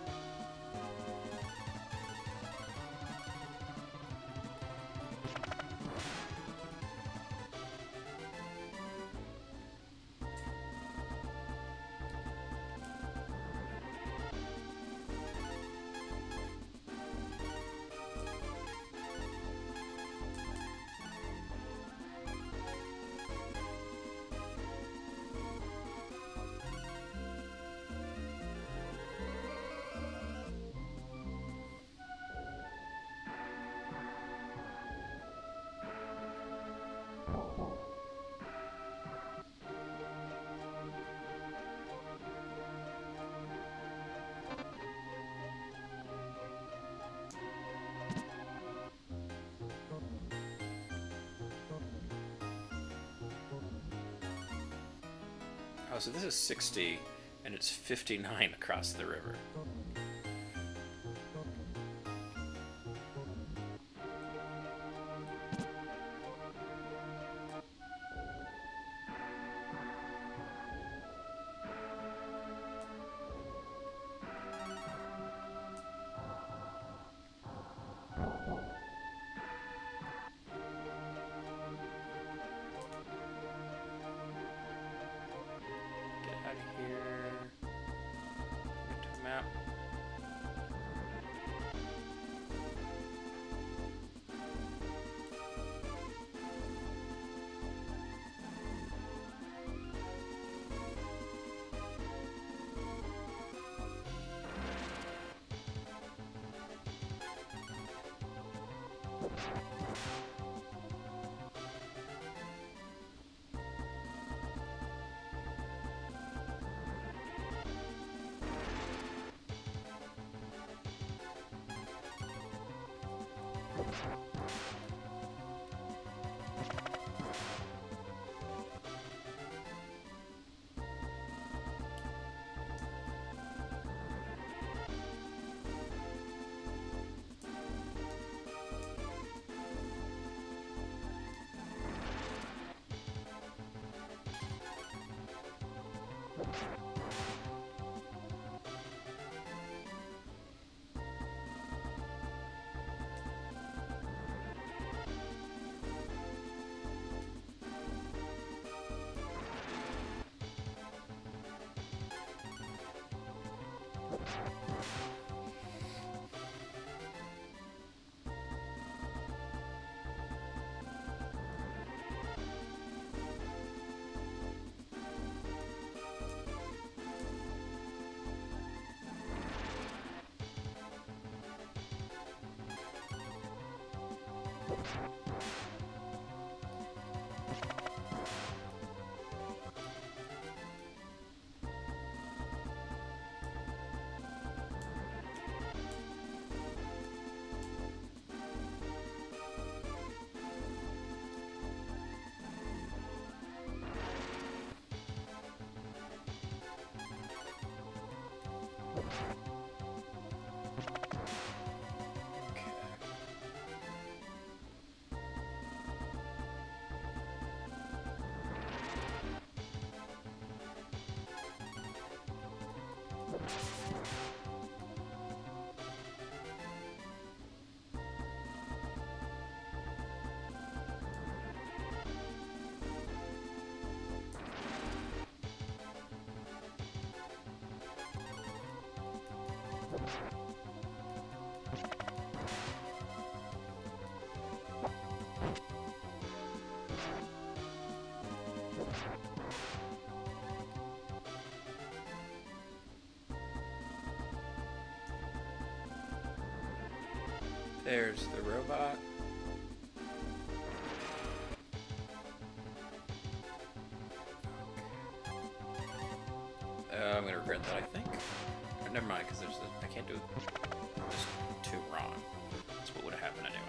Oh, so this is 60, and it's 59 across the river. There's the robot. did that, I think. But never mind, because there's I can't do this two wrong. That's what would have happened anyway.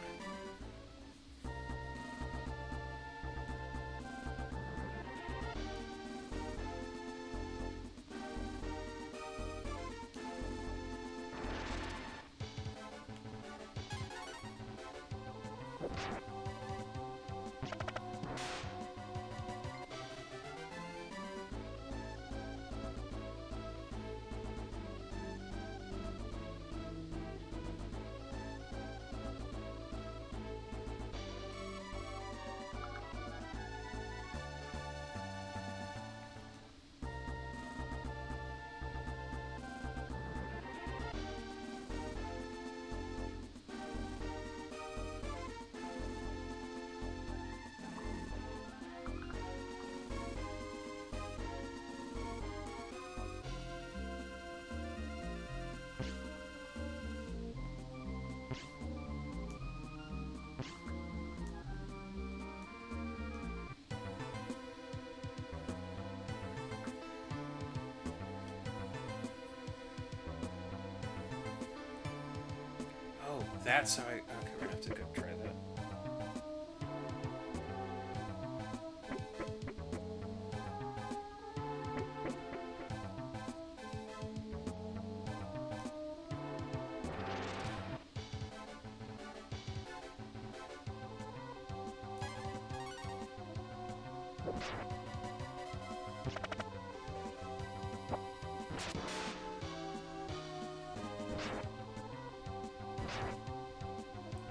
That's how I... Okay, we're gonna have to go try that.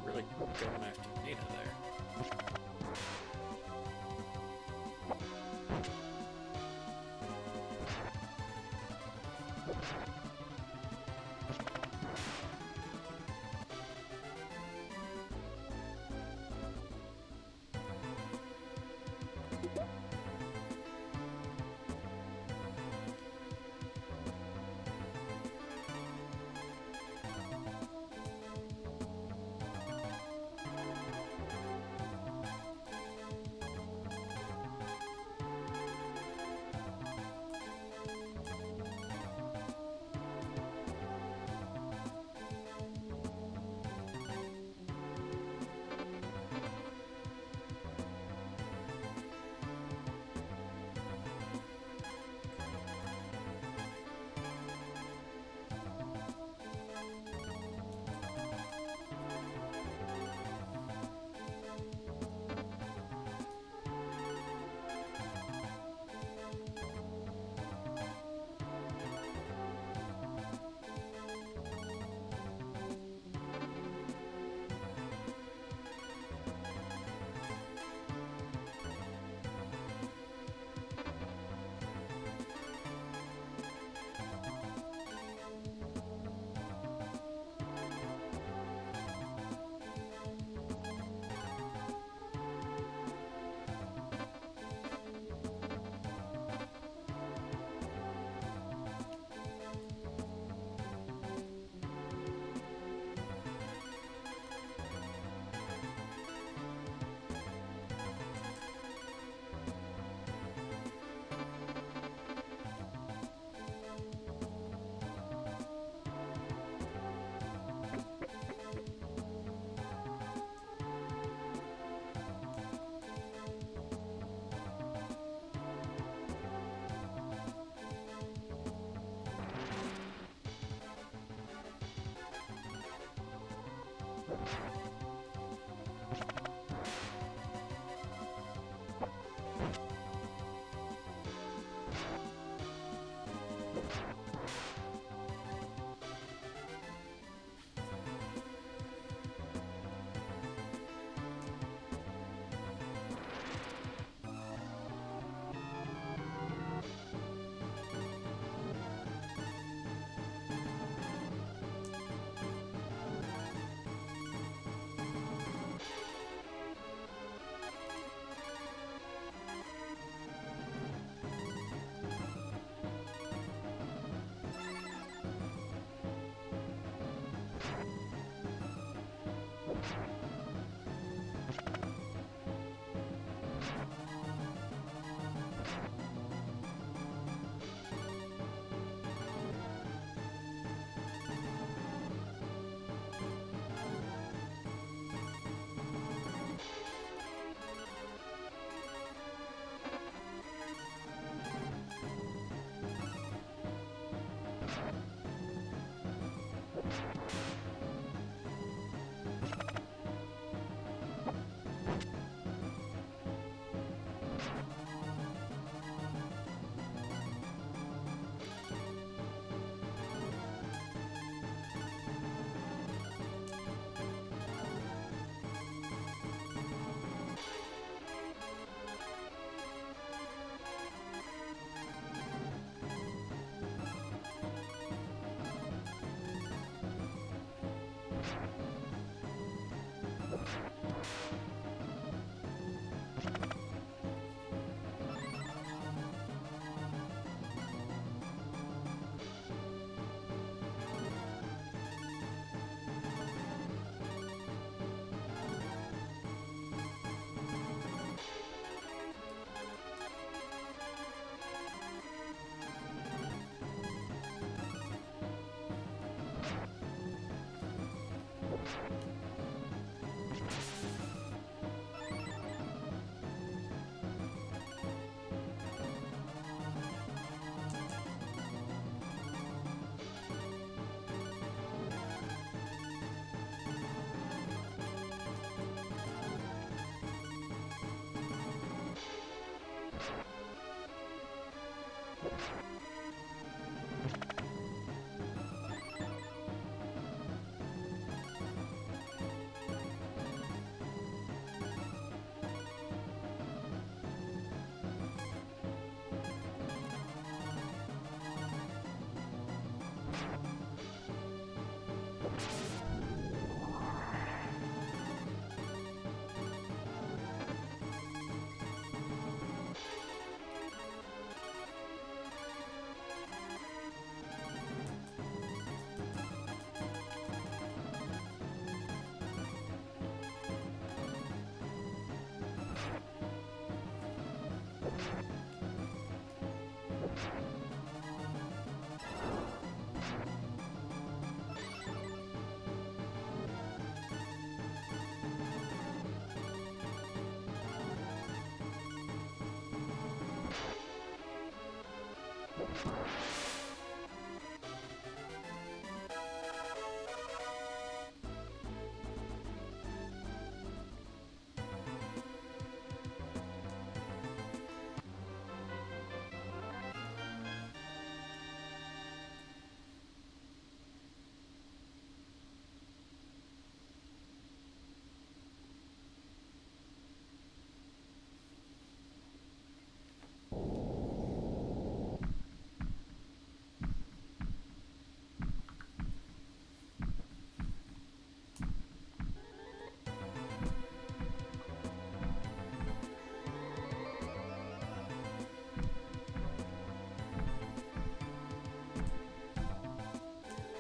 Really going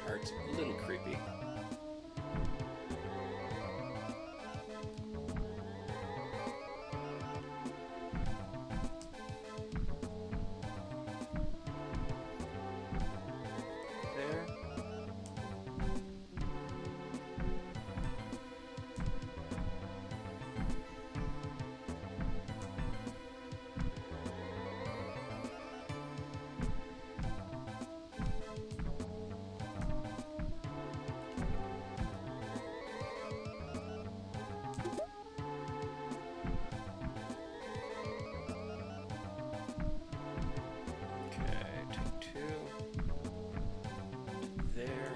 Art's a little creepy. There.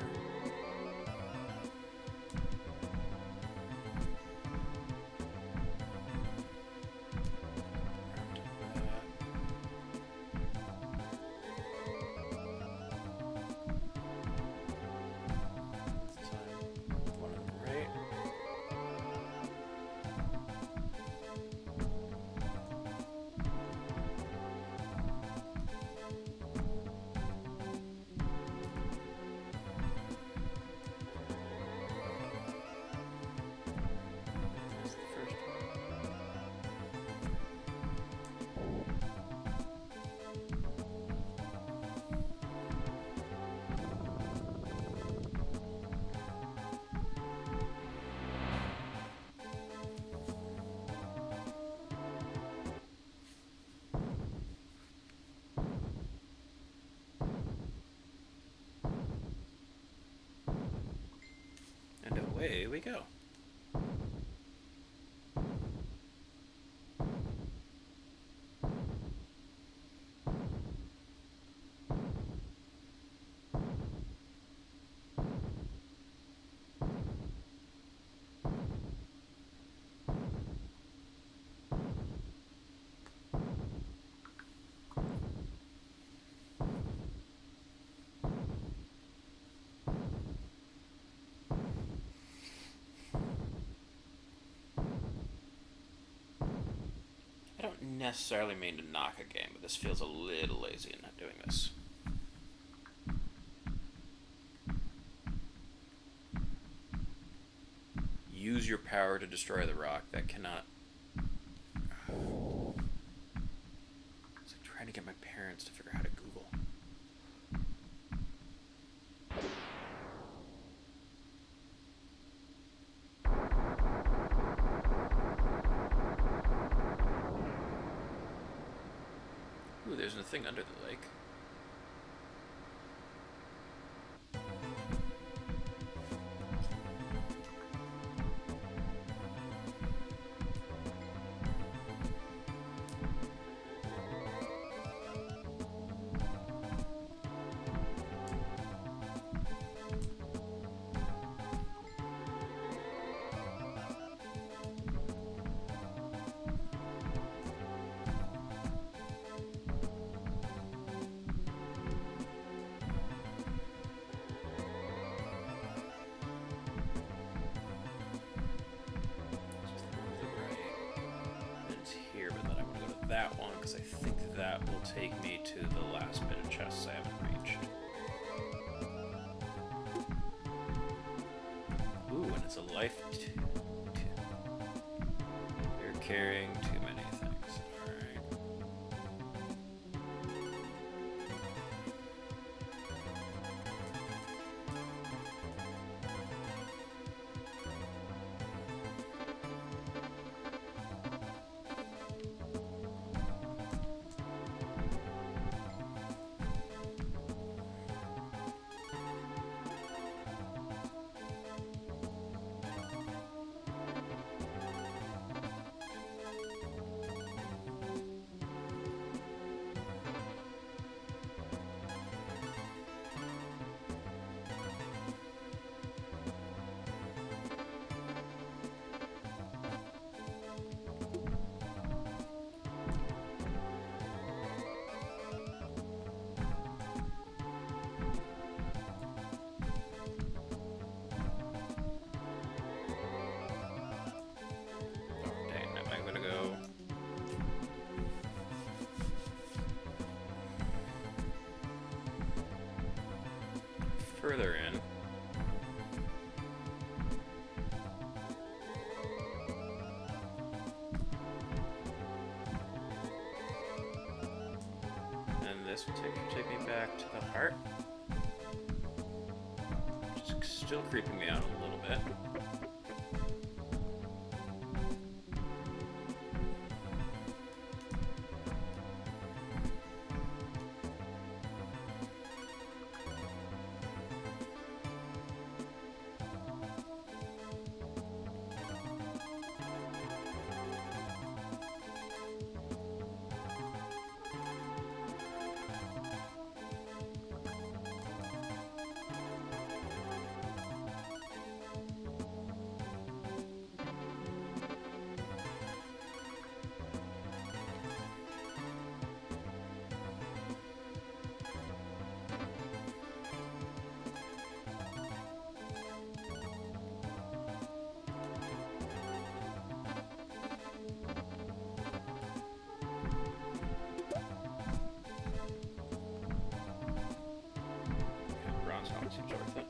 And away we go. I don't necessarily mean to knock a game, but this feels a little lazy in not doing this. Use your power to destroy the rock. That cannot... It's like trying to get my parents to figure out how to Google. Ooh, there's a thing under the lake. That one, because I think that will take me to the last bit of chests I haven't reached. Ooh, and it's a life. You're carrying too many things. Alright. further in. And this will take me back to the heart. Just still creeping me out a little bit. Seems worth it.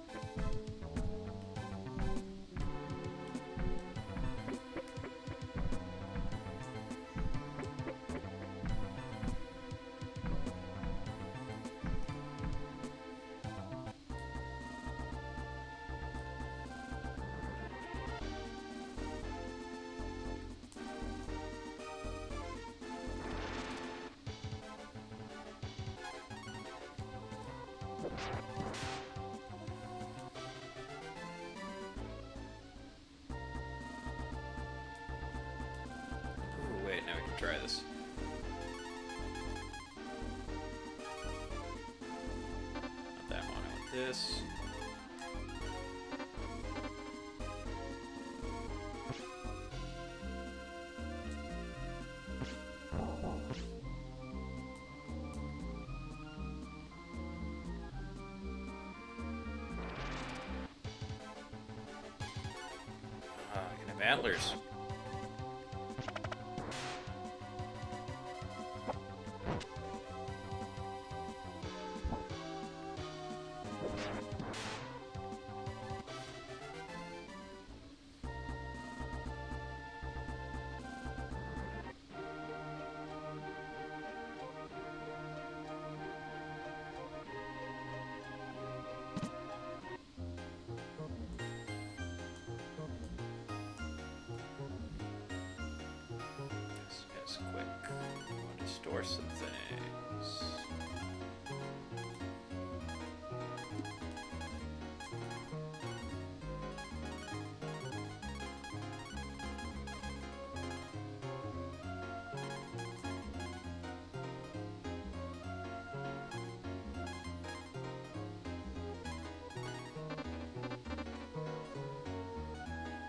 Wait, now we can try this. Not that one, I want this. I can have antlers. Quick. I want to store some things.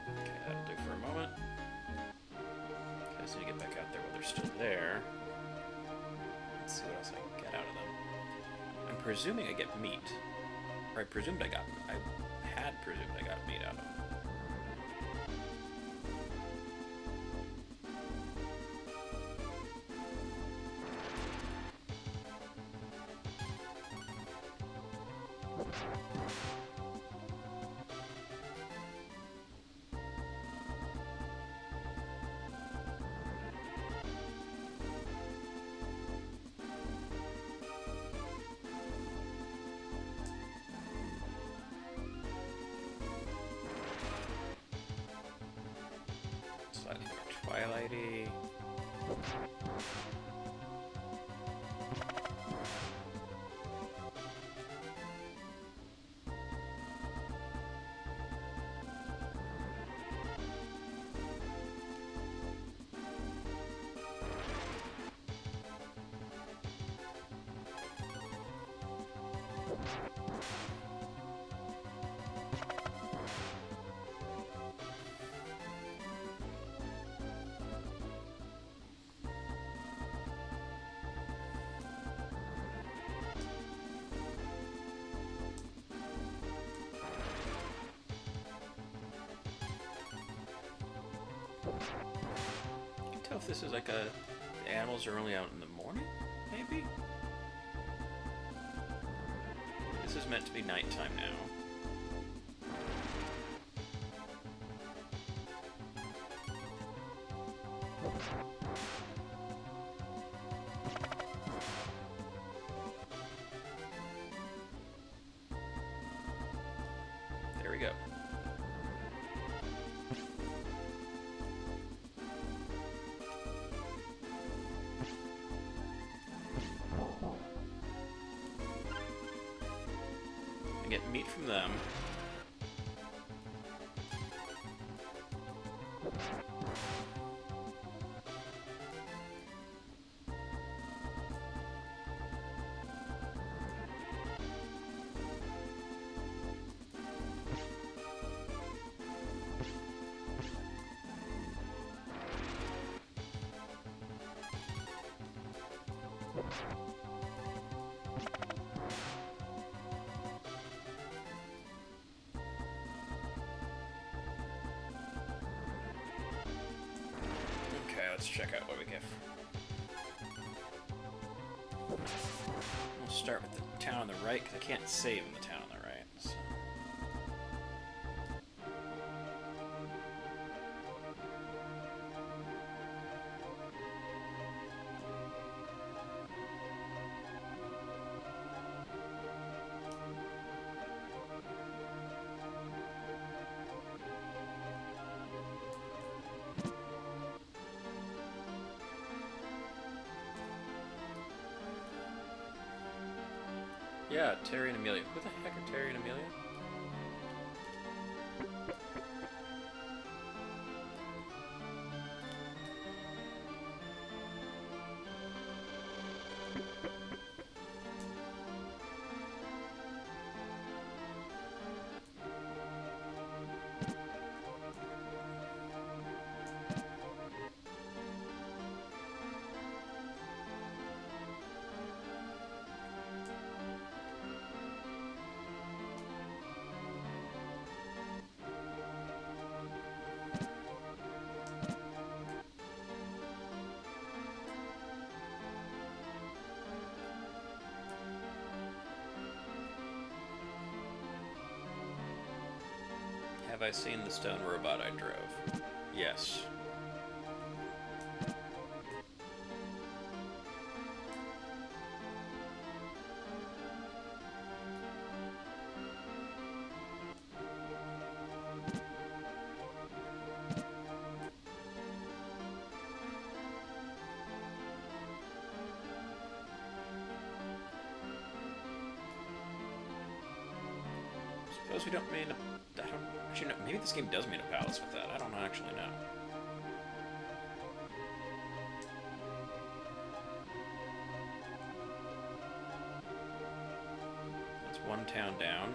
Okay, that'll do for a moment. I just need to get back out there while they're still there. Let's see what else I can get out of them. I'm presuming I get meat. Or I had presumed I got meat out of them. Slightly more twilighty. I can tell if this is like the animals are only out in the morning, maybe? This is is meant to be nighttime now. There we go. I get meat from them. Let's check out what we get. We'll start with the town on the right, because I can't save in the town on the right. So. Yeah, Terry and Amelia. Who the heck are Terry and Amelia? Have I seen the stone robot I drove? Yes. Suppose we don't mean... I don't actually know. Maybe this game does mean a palace with that. I don't actually know. That's one town down.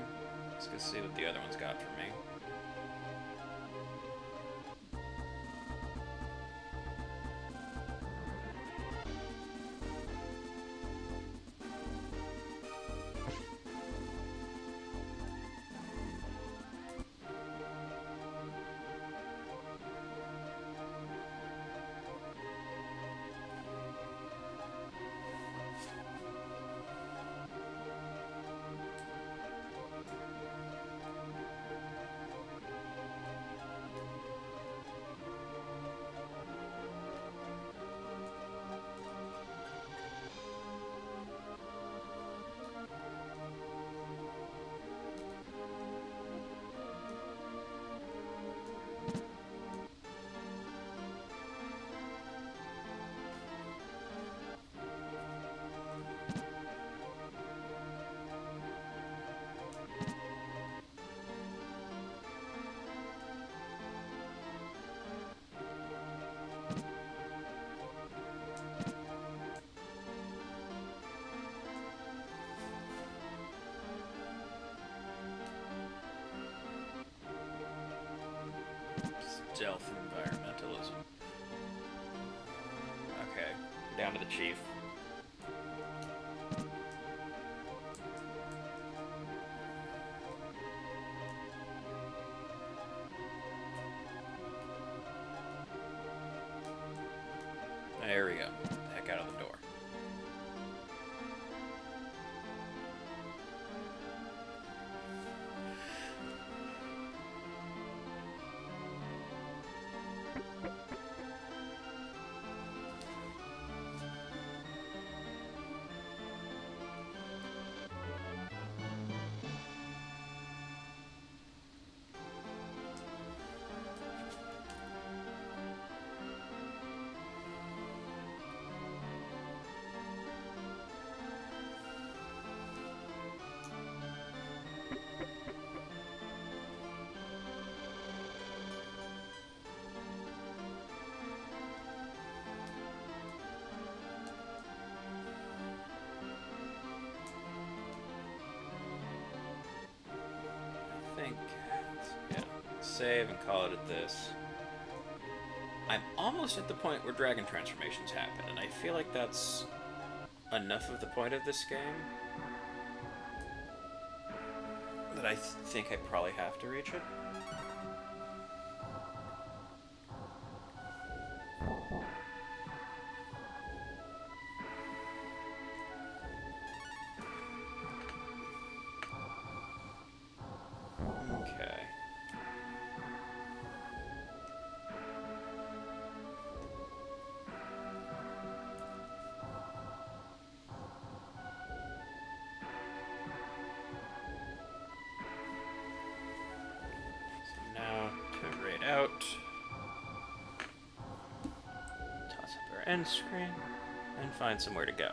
Let's go see what the other one's got for me. Stealth environmentalism. Okay, down to the chief. There we go. Get the heck out of the door. save and call it at this. I'm almost at the point where dragon transformations happen, and I feel like that's enough of the point of this game that I think I probably have to reach it. Okay. Out, toss up our end screen, and find somewhere to go.